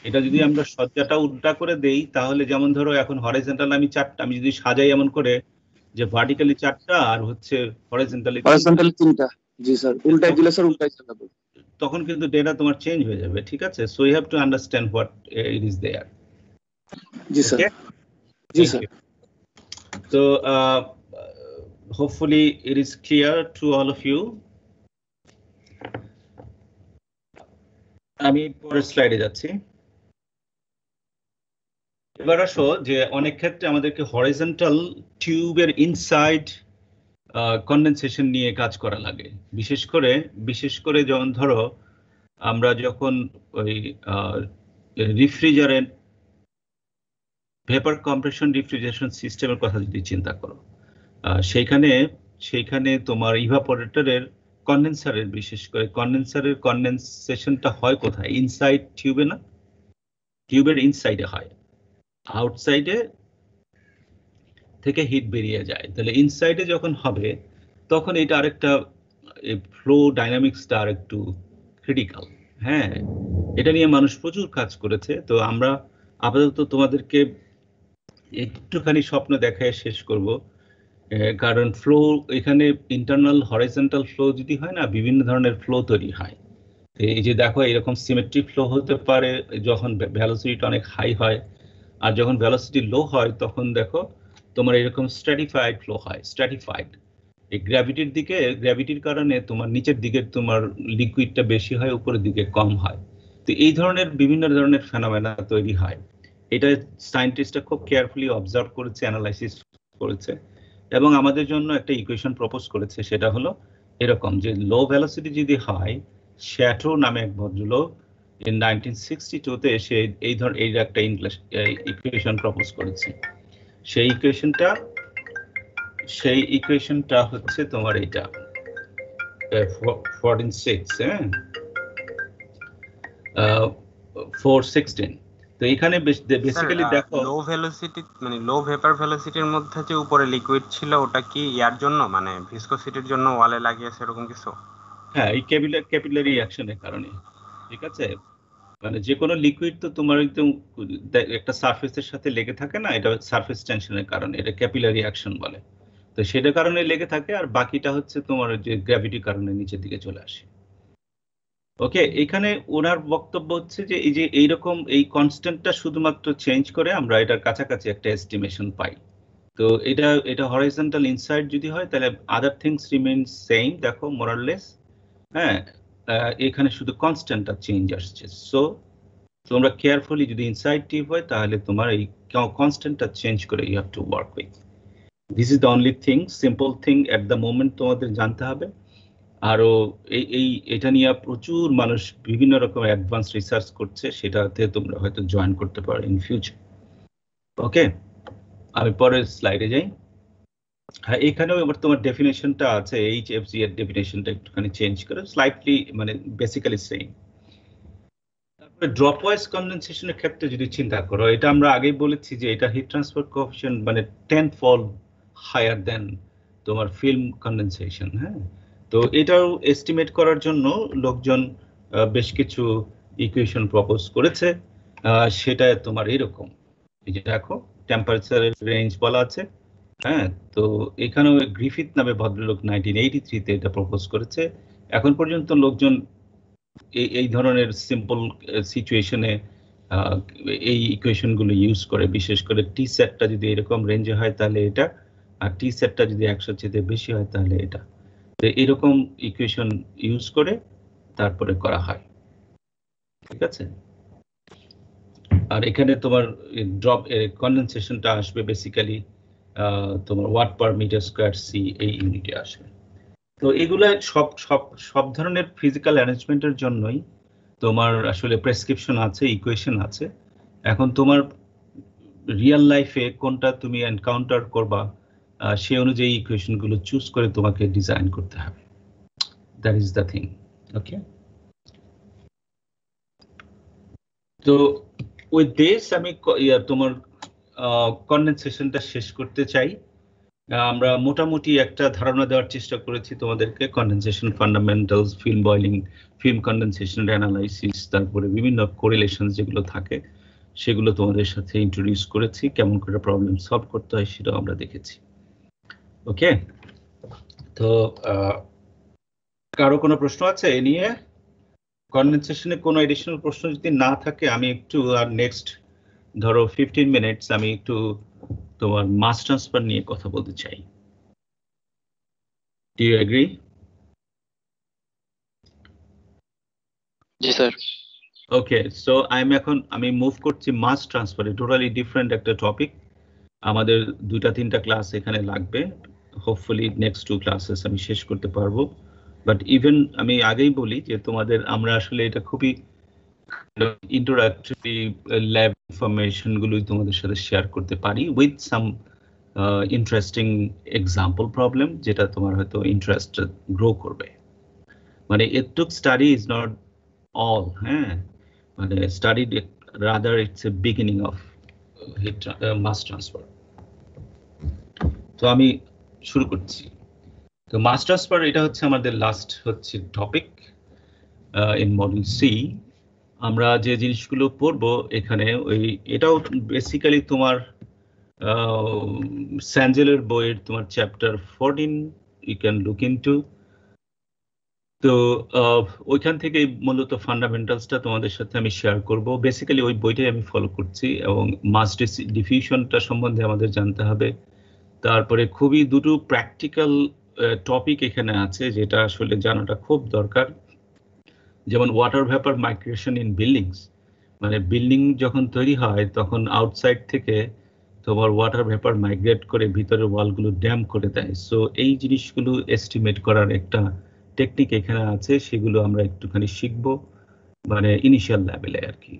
এটা যদি আমরা সজ্জাটা উল্টা করে দেই তাহলে যেমন ধরো এখন হরিজন্টাল আমি 4টা, আমি যদি সাজাই এমন করে যে ভার্টিক্যালি 4টা আর হচ্ছে হরিজন্টালি 3টা। জি স্যার, উল্টাই দিলে স্যার উল্টাই চালাবো। তখন কিন্তু ডেটা তোমার চেঞ্জ হয়ে যাবে, ঠিক আছে? So you have to understand what it is there. জি স্যার। জি sir. So hopefully it is clear to all of you. আমি পরের স্লাইডে যাচ্ছি। এবার আসো যে অনেক ক্ষেত্রে আমাদেরকে হরিজন্টাল টিউবের ইনসাইড কনডেনসেশন নিয়ে কাজ করা লাগে, বিশেষ করে যেমন ধরো আমরা যখন ওই রিফ্রিজারেন্ট ভেপার কম্প্রেশন রিফ্রিজারেশন সিস্টেমের কথা যদি চিন্তা করো, সেইখানে তোমার ইভাপোরেটরের কন্ডেন্সারের, বিশেষ করে কন্ডেন্সারের কন্ডেনসেশনটা হয় কোথায়? ইনসাইড টিউবে না, টিউবের ইনসাইডে হয়, আউটসাইডে থেকে হিট বেরিয়ে যায়। তাহলে ইনসাইডে যখন হবে তখন এটা আরেকটা ফ্লো ডাইনামিক্সটা আরেকটু ক্রিটিক্যাল। হ্যাঁ, এটা নিয়ে মানুষ প্রচুর কাজ করেছে। তো আমরা আপাতত তোমাদেরকে একটুখানি স্বপ্ন দেখায় শেষ করব, কারণ ফ্লো এখানে ইন্টারনাল হরিজন্টাল ফ্লো যদি হয় না, বিভিন্ন ধরনের ফ্লো তৈরি হয়। এই যে দেখো এরকম সিমেট্রিক ফ্লো হতে পারে যখন ভেলোসিটিটা অনেক হাই হয়, আর যখন ভেলোসিটি লো হয় তখন দেখো তোমার এরকম স্ট্র্যাটিফাইড ফ্লো হয়। স্ট্র্যাটিফাইড এই গ্র্যাভিটির কারণে তোমার নিচের দিকে তোমার লিকুইডটা বেশি হয়, উপরের দিকে কম হয়। তো এই ধরনের বিভিন্ন ধরনের ফেনোমেনা তৈরি হয়। এটা সায়েন্টিস্টরা খুব কেয়ারফুলি অবজার্ভ করেছে, অ্যানালাইসিস করেছে এবং আমাদের জন্য একটা ইকুয়েশন প্রপোজ করেছে। সেটা হলো এরকম যে লো ভেলোসিটি যদি হয়, শ্যাটো নামে এক ভদ্রলোক ইন 1962-তে এসে এই একটা ইকুয়েশন প্রপোজ করেছে। সেই ইকুয়েশনটা হচ্ছে তোমার এটা 416। তো এখানে বেসিক্যালি দেখো লো ভেলোসিটি মানে লো ভেপার ভেলোসিটির মধ্যে যে উপরে লিকুইড ছিল ওটা কি ইয়ার জন্য মানে ভিসকোসিটির জন্য ওয়ালে লাগিয়েছে এরকম কিছু? হ্যাঁ, এই ক্যাপিলারি অ্যাকশনের কারণে, ঠিক আছে? মানে যে কোনো লিকুইড তো তোমার একদম একটা সারফেসের সাথে লেগে থাকে না, এটা সারফেস টেনশনের কারণে, এটা ক্যাপিলারি অ্যাকশন বলে। তো তো সেটার কারণে লেগে থাকে, আর বাকিটা হচ্ছে তোমার যে গ্র্যাভিটির কারণে নিচের দিকে চলে আসে। ওকে, এখানে ওনার বক্তব্য হচ্ছে যে এই যে এইরকম এই কনস্ট্যান্টটা শুধুমাত্র চেঞ্জ করে আমরা এটার কাছাকাছি একটা এস্টিমেশন পাই। তো এটা হরাইজন্টাল ইনসাইড যদি হয় তাহলে আদার থিংস রিমেইন সেম, দেখো মোরাললেস। হ্যাঁ, এখানে শুধু কনস্ট্যান্টটা চেঞ্জ আসছে। সো তোমরা কেয়ারফুলি যদি ইনসাইড টিপ হয় তাহলে তোমার এই কনস্ট্যান্টটা চেঞ্জ করে you have to work with. This is the only thing, simple thing at the moment তোমাদের জানতে হবে। আরো এটা নিয়ে প্রচুর মানুষ বিভিন্ন রকম অ্যাডভান্স রিসার্চ করছে, সেটাতে তোমরা হয়তো জয়েন করতে পারো ইন ফিউচার। ওকে, আমি পরের স্লাইডে যাই। হ্যাঁ, এখানেও এবার তোমার ডেফিনেশনটা আছে, HFG এর ডেফিনেশনটা একটুখানি চেঞ্জ করে স্লাইটলি, মানে বেসিক্যালি সেম। তারপরে ড্রপ ওয়াইজ কনডেনসেশনের ক্ষেত্রে যদি চিন্তা করো, এটা আমরা আগেই বলেছি যে এটা হিট ট্রান্সফার কোএফিশিয়েন্ট মানে 10-fold হায়ার দেন তোমার ফিল্ম কনডেনসেশন। হ্যাঁ, তো এটাও এস্টিমেট করার জন্য লোকজন বেশ কিছু ইকুয়েশন প্রপোজ করেছে। সেটা তোমার এরকম, এই যে দেখো টেম্পারেচারের রেঞ্জ বলা আছে। হ্যাঁ, তো এখানেও গ্রিফিথ নামে ভদ্রলোক 1983-তে এটা প্রপোজ করেছে। এখন পর্যন্ত লোকজন এই ধরনের সিম্পল সিচুয়েশনে এই ইকুয়েশনগুলো ইউজ করে, বিশেষ করে টি সেটটা যদি এরকম রেঞ্জে হয় তাহলে এটা, আর টি সেটটা যদি 100 চেয়ে বেশি হয় তাহলে এটা। তো এরকম ইকুয়েশন ইউজ করে তারপরে করা হয়, ঠিক আছে। আর এখানে তোমার ড্রপ কনডেনসেশনটা আসবে বেসিক্যালি তোমার watt per metre square C এই ইউনিটে আসবে। তো এগুলা সব ধরনের ফিজিক্যাল অ্যারেঞ্জমেন্টের জন্যই তোমার আসলে প্রেসক্রিপশন আছে, ইকুয়েশন আছে। এখন তোমার রিয়েল লাইফে কোনটা তুমি এনকাউন্টার করবা সেই অনুযায়ী ইকুয়েশনগুলো চুজ করে তোমাকে ডিজাইন করতে হবে। That is the thing. Okay, তো উইথ দিস আমি তোমার কনডেনসেশনটা শেষ করতে চাই। আমরা মোটামুটি একটা ধারণা দেওয়ার চেষ্টা করেছি তোমাদেরকে, condensation fundamentals, film boiling, film condensation analysis, তারপরে বিভিন্ন কোরিলেশন যেগুলো থাকে সেগুলো তোমাদের সাথে ইন্ট্রোডিউস করেছি। কেমন করে প্রবলেম সলভ করতে হয় সেটাও আমরা দেখেছি। ওকে, তো কারো কোনো প্রশ্ন আছে এ নিয়ে? কনডেনসেশনে কোনো এডিশনাল প্রশ্ন যদি না থাকে আমি একটু আর নেক্সট ধরো 15 মিনিটস আমি একটু তোমার মাস ট্রান্সফার নিয়ে কথা বলতে চাই। Do you agree? জি স্যার। ওকে, সো আমি মুভ করছি মাস ট্রান্সফারে, টোটালি ডিফারেন্ট একটা টপিক। আমাদের 2-3টা ক্লাস এখানে লাগবে, হোপফুলি নেক্সট 2 ক্লাসেস আমি শেষ করতে পারবো। বাট ইভেন আমি আগেই বলি যে তোমাদের আমরা আসলে এটা খুবই ইন্টারঅ্যাক্টিভ ল্যাব ইনফরমেশন গুলোই তোমাদের সাথে শেয়ার করতে পারি with some interesting example problem, যেটা তোমার হয়তো ইন্টারেস্ট গ্রো করবে। মানে এটুক স্টাডি ইজ নট all, মানে study rather it's a beginning of mass transfer. তো আমি শুরু করছি। তো মাস ট্রান্সফার এটা হচ্ছে আমাদের লাস্ট হচ্ছে টপিক ইন মডিউল সি। আমরা যে জিনিসগুলো পড়বো এখানে এটাও বেসিক্যালি তোমার স্যাঞ্জেলের বইয়ের তোমার chapter 14 you can look into. তো ওইখান থেকে মূলত ফান্ডামেন্টালসটা তোমাদের সাথে আমি শেয়ার করব। বেসিক্যালি ওই বইটাই আমি ফলো করছি, এবং মাস ডিফিউশনটা সম্বন্ধে আমাদের জানতে হবে। তারপরে খুবই দুটো প্র্যাকটিক্যাল টপিক এখানে আছে যেটা আসলে জানাটা খুব দরকার, যেমন water vapour migration in buildings. মানে বিল্ডিং যখন তৈরি হয় তখন আউটসাইড থেকে তোমার ওয়াটার ভ্যাপার মাইগ্রেট করে ভিতরের ওয়ালগুলো ড্যাম করে দেয়। সো এই জিনিসগুলো এস্টিমেট করার একটা টেকনিক এখানে আছে, সেগুলো আমরা একটুখানি শিখব, মানে ইনিশিয়াল লেভেলে আর কি।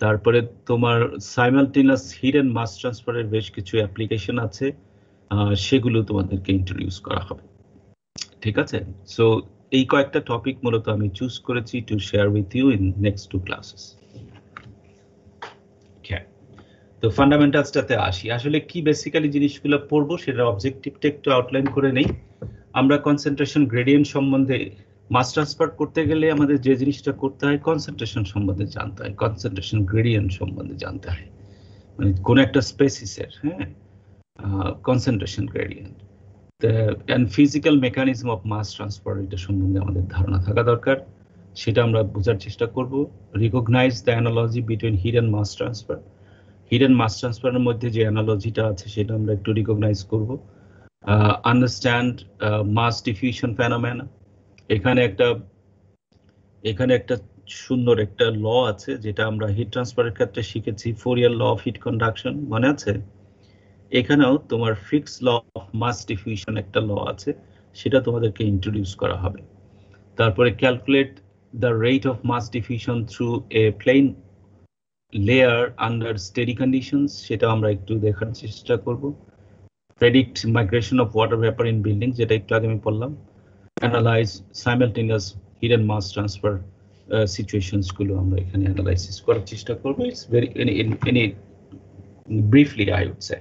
তারপরে তোমার সাইমালটেনিয়াস হিট এন্ড মাস ট্রান্সফারের বেশ কিছু অ্যাপ্লিকেশন আছে, সেগুলো তোমাদেরকে ইন্ট্রোডিউস করা হবে, ঠিক আছে। সো এই কয়েকটা টপিক মূলত আমি চুজ করেছি to share with you in next 2 classes. তো ফান্ডামেন্টালসটাতে আসি, আসলে কি বেসিক্যালি জিনিসগুলো পড়বো সেটা অবজেক্টিভটা একটু আউটলাইন করে নেই। আমরা কনসেন্ট্রেশন গ্রেডিয়েন্ট সম্বন্ধে, মাস ট্রান্সফার করতে গেলে আমাদের যে জিনিসটা করতে হয় কনসেন্ট্রেশন সম্বন্ধে জানতে হয়, কনসেন্ট্রেশন গ্রেডিয়েন্ট সম্বন্ধে জানতে হয়, মানে কোন একটা স্পেসিসের concentration gradient. and physical mechanism of mass transfer এটা সম্বন্ধে আমাদের ধারণা থাকা দরকার, সেটা আমরা বোঝার চেষ্টা করব। Recognize the analogy between heat and mass transfer. Heat and mass transfer এর মধ্যে যে অ্যানালজিটা আছে সেটা আমরা একটু রিকগনাইজ করব। Understand mass diffusion phenomena. এখানে একটা সুন্দর একটা ল আছে যেটা আমরা হিট ট্রান্সফারের ক্ষেত্রে শিখেছি, Fourier law of heat conduction, মনে আছে? এখানেও তোমার Fick's law of mass diffusion একটা ল আছে, সেটা তোমাদেরকে ইন্ট্রোডিউস করা হবে। তারপরে calculate the rate of mass diffusion through a plane layer under steady conditions, সেটা আমরা একটু দেখার চেষ্টা করব। Predict migration of water vapour in building, যেটা একটু আগে আমি বললাম। Analyse simultaneous heat and mass transfer situations গুলো আমরা এখানে অ্যানালাইসিস করার চেষ্টা করব। It's very briefly I would say,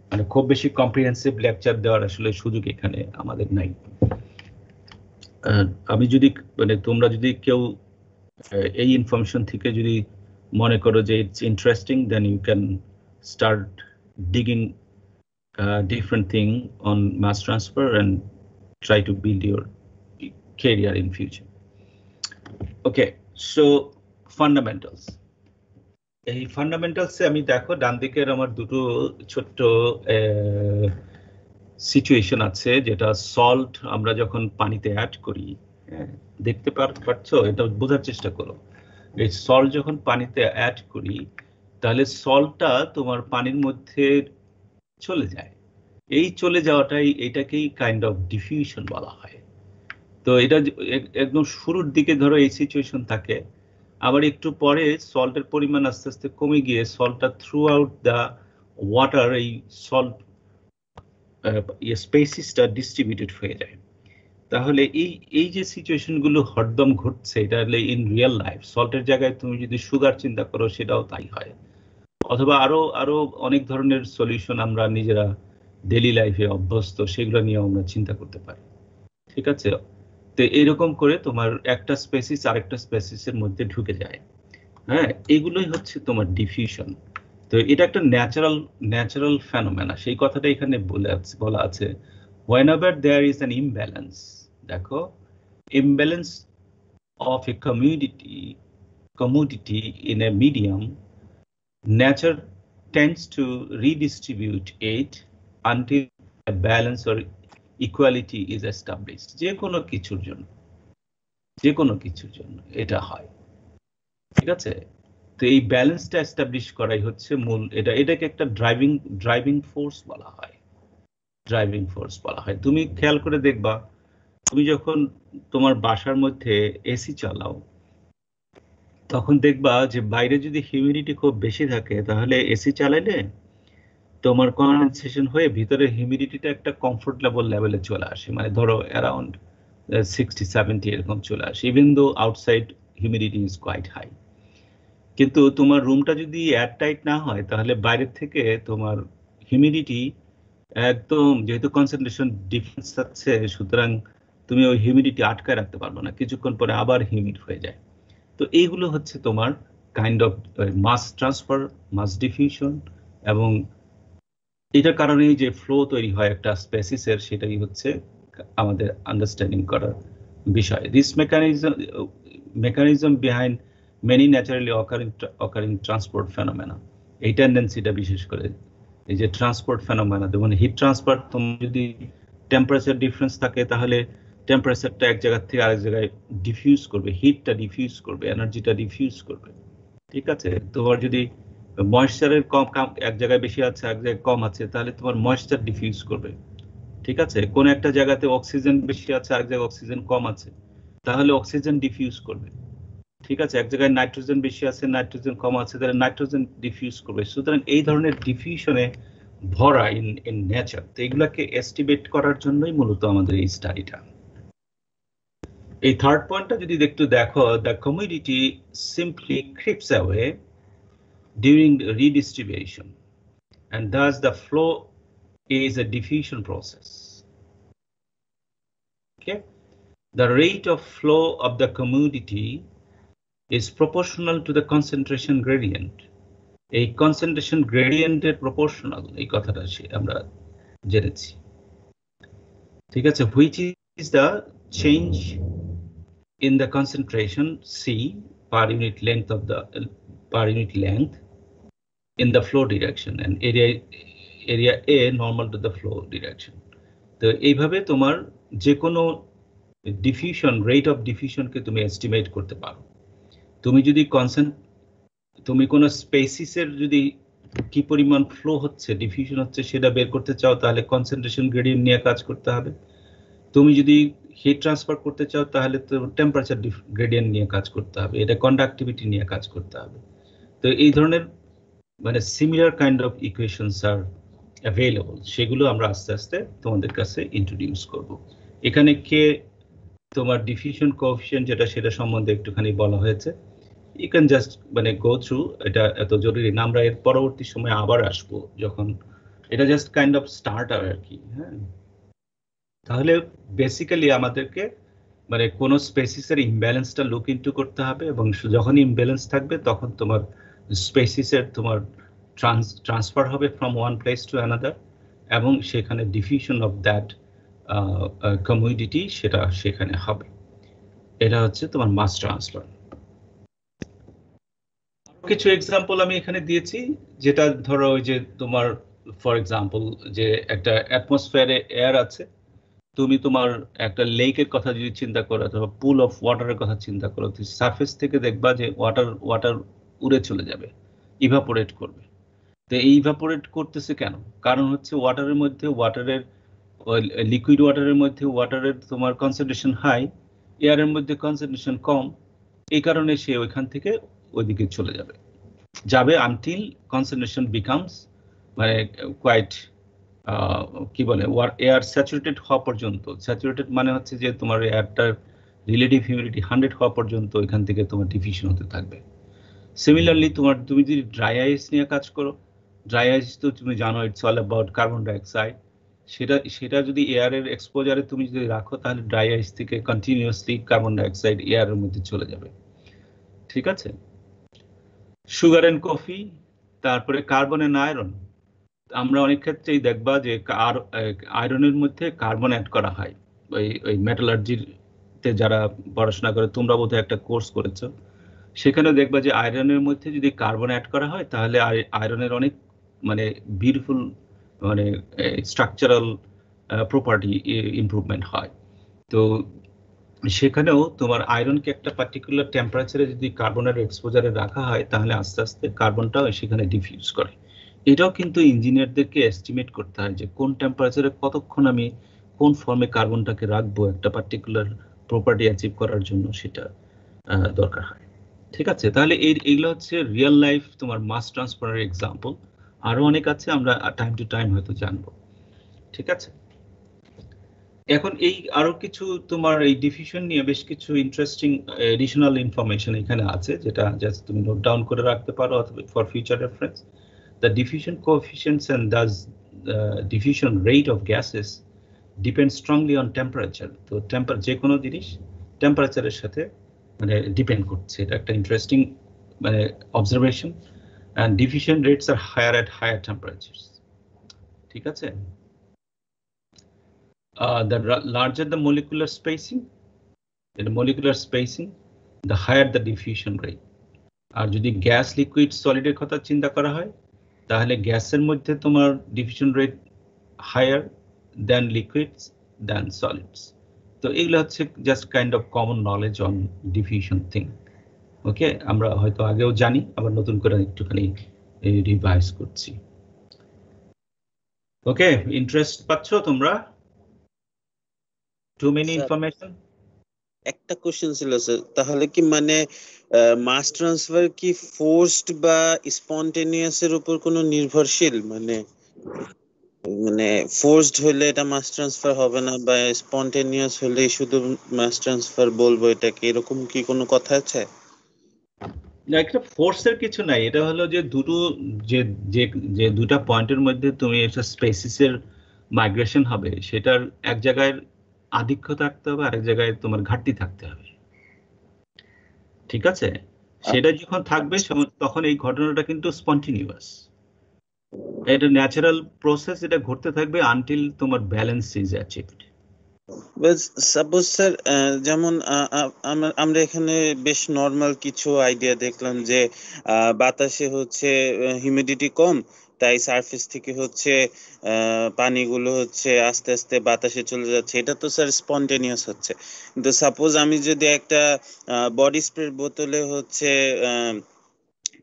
মানে খুব বেশি কম্প্রিহেন্সিভ লেকচার দেওয়ার আসলে সুযোগ এখানে আমাদের নাই। আমি যদি মানে তোমরা যদি কেউ এই ইনফরমেশন থেকে যদি মনে করো যে it's interesting, then you can start digging different thing on mass transfer and try to build your career in future. Okay, so fundamentals. এই ফান্ডামেন্টালসে আমি দেখো ডান দিকের আমার দুটো ছোট্ট সিচুয়েশন আছে, যেটা সল্ট আমরা যখন পানিতে অ্যাড করি, দেখতে পাচ্ছ, এটা বোঝার চেষ্টা করো। এই সল্ট যখন পানিতে অ্যাড করি তাহলে সল্টটা তোমার পানির মধ্যে চলে যায়, এই চলে যাওয়াটাই এটাকেই কাইন্ড অফ ডিফিউশন বলা হয়। তো এটা একদম শুরুর দিকে ধরো এই সিচুয়েশন থাকে, আবার একটু পরে সল্টের পরিমাণ আস্তে আস্তে কমে গিয়ে সল্টটা থ্রু আউট দ্য ওয়াটার, এই সল্ট স্পেসিসটা ডিস্ট্রিবিউটেড হয়ে যায়। তাহলে এই যে সিচুয়েশনগুলো হরদম ঘটছে, এটা হলে ইন রিয়েল লাইফ। সল্টের জায়গায় তুমি যদি সুগার চিন্তা করো সেটাও তাই হয়, অথবা আরো অনেক ধরনের সলিউশন আমরা নিজেরা ডেইলি লাইফে অভ্যস্ত, সেগুলো নিয়ে আমরা চিন্তা করতে পারি। ঠিক আছে, তো এইরকম করে তোমার একটা স্পেসিস আরেকটা স্পেসিসের মধ্যে ঢুকে যায়। হ্যাঁ, এগুলোই হচ্ছে তোমার ডিফিউশন। তো এটা একটা ন্যাচারাল ফেনোমেনা, সেই কথাটা এখানে বলা আছে। whenever there is an imbalance, দেখো, imbalance of a commodity in a medium, nature tends to redistribute it until a balance or equality is established. যে কোনো কিছুর জন্য এটা হয়, ঠিক আছে? তো এই ব্যালেন্সটা এস্টাবলিশ করাই হচ্ছে মূল, এটাকে একটা ড্রাইভিং ফোর্স বলা হয়। তুমি খেয়াল করে দেখবা, তুমি যখন তোমার বাসার মধ্যে এসি চালাও তখন দেখবা যে বাইরে যদি হিউমিডিটি খুব বেশি থাকে তাহলে এসি চালাইলে তোমার কনডেনসেশন হয়ে ভিতরে হিউমিডিটিটা একটা কমফোর্টেবল লেভেলে চলে আসে, মানে ধরো অ্যারাউন্ড 60-70 এরকম চলে আসে, even though outside humidity is quite high. কিন্তু তোমার রুমটা যদি এয়ার টাইট না হয় তাহলে বাইরের থেকে তোমার হিউমিডিটি একদম, যেহেতু কনসেন্ট্রেশন ডিফারেন্স আছে, সুতরাং তুমি ওই হিউমিডিটি আটকায় রাখতে পারবে না, কিছুক্ষণ পরে আবার হিউমিড হয়ে যায়। তো এইগুলো হচ্ছে তোমার kind of mass transfer, mass diffusion, এবং এটার কারণেই যে ফ্লো তৈরি হয় একটা স্পেসিসের, সেটাই হচ্ছে আমাদের আন্ডারস্ট্যান্ডিং করার বিষয়। This mechanism behind many naturally occurring transport phenomena, এই টেন্ডেন্সিটা বিশেষ করে এই যে ট্রান্সপোর্ট ফেনোমেনা, যেমন হিট ট্রান্সফার, তোমার যদি টেম্পারেচার ডিফারেন্স থাকে তাহলে টেম্পারেচারটা এক জায়গা থেকে আরেক জায়গায় ডিফিউজ করবে, হিটটা ডিফিউজ করবে, এনার্জিটা ডিফিউজ করবে। ঠিক আছে, তোমার যদি ময়েশ্চারের কম এক জায়গায় বেশি আছে এক জায়গায় কম আছে তাহলে তোমার ময়েশ্চার ডিফিউজ করবে। ঠিক আছে, কোন একটা জায়গাতে অক্সিজেন বেশি আছে আরেক জায়গায় অক্সিজেন কম আছে তাহলে অক্সিজেন ডিফিউজ করবে। ঠিক আছে, এক জায়গায় নাইট্রোজেন বেশি আছে নাইট্রোজেন কম আছে তাহলে নাইট্রোজেন ডিফিউজ করবে। সুতরাং এই ধরনের ডিফিউশনে ভরা ইন নেচার, তো এগুলাকে এস্টিমেট করার জন্যই মূলত আমাদের এই স্টাডিটা। এই থার্ড পয়েন্টটা যদি একটু দেখো, the community simply creeps away during redistribution, and thus the flow is a diffusion process. Okay, the rate of flow of the commodity is proportional to the concentration gradient. A concentration gradient is proportional, এই কথাটা আমরা জেনেছি। ঠিক আছে, which is the change in the concentration C per unit length of the in the flow direction and area A normal to the flow direction. তো এইভাবে তোমার যে কোনো ডিফিউশন রেট অফ ডিফিউশনকে তুমি এস্টিমেট করতে পারো। তুমি কোনো স্পেসিসের যদি কি পরিমাণ ফ্লো হচ্ছে, ডিফিউশন হচ্ছে, সেটা বের করতে চাও তাহলে কনসেন্ট্রেশন গ্রেডিয়েন্ট নিয়ে কাজ করতে হবে। তুমি যদি হিট ট্রান্সফার করতে চাও তাহলে তো টেম্পারেচার গ্রেডিয়েন্ট নিয়ে কাজ করতে হবে, এটা কন্ডাক্টিভিটি নিয়ে কাজ করতে হবে। তো এই ধরনের মানে similar kind of equations R available, সেগুলো আমরা আস্তে আস্তে তোমাদের কাছে ইন্ট্রোডিউস করব। এখানে কে তোমার ডিফিউশন কোএফিশিয়েন্ট যেটা, সেটা সম্বন্ধে একটুখানি বলা হয়েছে। ইউ ক্যান জাস্ট মানে গো থ্রু, এটা এত জরুরি না, আমরা এর পরবর্তী সময় আবার আসবো যখন, এটা জাস্ট কাইন্ড অফ স্টার্টার আর কি। হ্যাঁ, তাহলে বেসিক্যালি আমাদেরকে মানে কোন স্পেসিসের ইমব্যালেন্সটা লুক ইনটু করতে হবে, এবং যখন ইমব্যালেন্স থাকবে তখন তোমার স্পেসিসের তোমার ট্রান্সফার হবে from one place to another, এবং সেখানে ডিফিউশন অফ দ্যাট কমিউনিটি সেটা সেখানে হবে। এটা হচ্ছে তোমার মাস ট্রান্সফার। কিছু এক্সাম্পল আমি এখানে দিয়েছি, যেটা ধরো ওই যে তোমার ফর এক্সাম্পল যে একটা অ্যাটমসফিয়ারে এয়ার আছে, তুমি তোমার একটা লেকের কথা যদি চিন্তা করো অথবা পুল অফ ওয়াটারের কথা চিন্তা করো, তুমি সারফেস থেকে দেখবা যে ওয়াটার উড়ে চলে যাবে, ইভাপোরেট করবে। তো এই ইভাপোরেট করতেছে কেন? কারণ হচ্ছে ওয়াটারের মধ্যে লিকুইড ওয়াটারের মধ্যে ওয়াটারের তোমার কনসেন্ট্রেশন হাই, এয়ারের মধ্যে কনসেন্ট্রেশন কম, এই কারণে সে ওইখান থেকে ওইদিকে চলে যাবে আনটিল কনসেন্ট্রেশন বিকামস মানে কোয়াইট কি বলে এয়ার স্যাচুরেটেড হওয়া পর্যন্ত। স্যাচুরেটেড মানে হচ্ছে যে তোমার এয়ারটার রিলেটিভ হিউমিডিটি 100 হওয়া পর্যন্ত এখান থেকে তোমার ডিফিউশন হতে থাকবে। সিমিলারলি তুমি যদি ড্রাই আইস নিয়ে কাজ করো, ড্রাই আইস তো তুমি জানো it's all about carbon dioxide. সেটা যদি এয়ারের এক্সপোজারে তুমি যদি রাখো তাহলে ড্রাই আইস থেকে কন্টিনিউয়াসলি কার্বন ডাইঅক্সাইড এয়ারের মধ্যে চলে যাবে। ঠিক আছে, সুগার এন্ড কফি, তারপরে কার্বন এন্ড আয়রন। আমরা অনেক ক্ষেত্রেই দেখবা যে আয়রনের মধ্যে কার্বন অ্যাড করা হয়। ওই মেটালার্জিতে যারা পড়াশোনা করে, তোমরা বোধহয় একটা কোর্স করেছো, সেখানে দেখবা যে আয়রনের মধ্যে যদি কার্বন অ্যাড করা হয় তাহলে আয়রনের অনেক মানে বিউটিফুল মানে স্ট্রাকচারাল প্রপার্টি ইমপ্রুভমেন্ট হয়। তো সেখানেও তোমার আয়রনকে একটা পার্টিকুলার টেম্পারেচারে যদি কার্বনের এক্সপোজারে রাখা হয় তাহলে আস্তে আস্তে কার্বনটাও সেখানে ডিফিউজ করে। এটাও কিন্তু ইঞ্জিনিয়ারদেরকে এস্টিমেট করতে হয় যে কোন টেম্পারেচারে কতক্ষণ আমি কোন ফর্মে কার্বনটাকে রাখবো একটা পার্টিকুলার প্রপার্টি অ্যাচিভ করার জন্য, সেটা দরকার হয়। ঠিক আছে, তাহলে এইগুলো হচ্ছে রিয়েল লাইফ তোমার মাস ট্রান্সফারের এক্সাম্পল। আরো অনেক আছে, আমরা টাইম টু টাইম হয়তো জানবো। ঠিক আছে, এখন এই আরো কিছু তোমার এই ডিফিউশন নিয়ে বেশ কিছু ইন্টারেস্টিং এডিশনাল ইনফরমেশন এখানে আছে, যেটা জাস্ট তুমি নোট ডাউন করে রাখতে পারো অথবা for future reference. The diffusion coefficients and thus diffusion rate of gases depend strongly on temperature. তো যে কোনো জিনিস টেম্পারেচারের সাথে মানে ডিপেন্ড করছে, এটা একটা ইন্টারেস্টিং মানে observation. and diffusion rates are higher at higher temperatures. ঠিক আছে, the larger the molecular spacing, the higher the diffusion rate. আর যদি গ্যাস লিকুইড সলিডের কথা চিন্তা করা হয় তাহলে গ্যাসের মধ্যে তোমার diffusion rate higher than liquids than solids. তো এগুলো হচ্ছে just kind of common knowledge on diffusion thing. Okay, আমরা হয়তো আগেও জানি, আবার নতুন করে একটুখানি রিভাইজ করছি। ওকে, ইন্টারেস্ট পাচ্ছ তোমরা? Too many information. একটা কোশ্চেন ছিল স্যার, তাহলে কি মানে মাস ট্রান্সফার কি ফোর্সড বা স্পন্টেনিয়াস এর উপর কোনো নির্ভরশীল? মানে ফোর্সড হলে এটা মাস ট্রান্সফার হবে না, বা স্পন্টেনিয়াস হলে শুধু মাস ট্রান্সফার বলবো, এটাকে এরকম কি কোনো কথা আছে? না, একটা ফোর্সের কিছু নাই, এটা হলো যে যে দুটা পয়েন্টের মধ্যে তুমি একটা স্পেসিসের মাইগ্রেশন হবে, সেটার এক জায়গায় আধিক্য থাকতে হবে, আরেক জায়গায় তোমার ঘাটতি থাকতে হবে। ঠিক আছে, সেটা যখন থাকবে তখন এই ঘটনাটা কিন্তু স্পন্টেনিয়াস, এটা ন্যাচারাল প্রসেস, এটা ঘটতে থাকবে আনটিল তোমার balance is achieved. Suppose sir যেমন আমরা এখানে বেশ নর্মাল কিছু আইডিয়া দেখলাম যে বাতাসে হচ্ছে হিউমিডিটি কম, তাই সারফেস থেকে হচ্ছে পানিগুলো হচ্ছে আস্তে আস্তে বাতাসে চলে যাচ্ছে, এটা তো স্যার স্পন্টেনিয়াস হচ্ছে। কিন্তু সাপোজ আমি যদি একটা বডি স্প্রের বোতলে হচ্ছে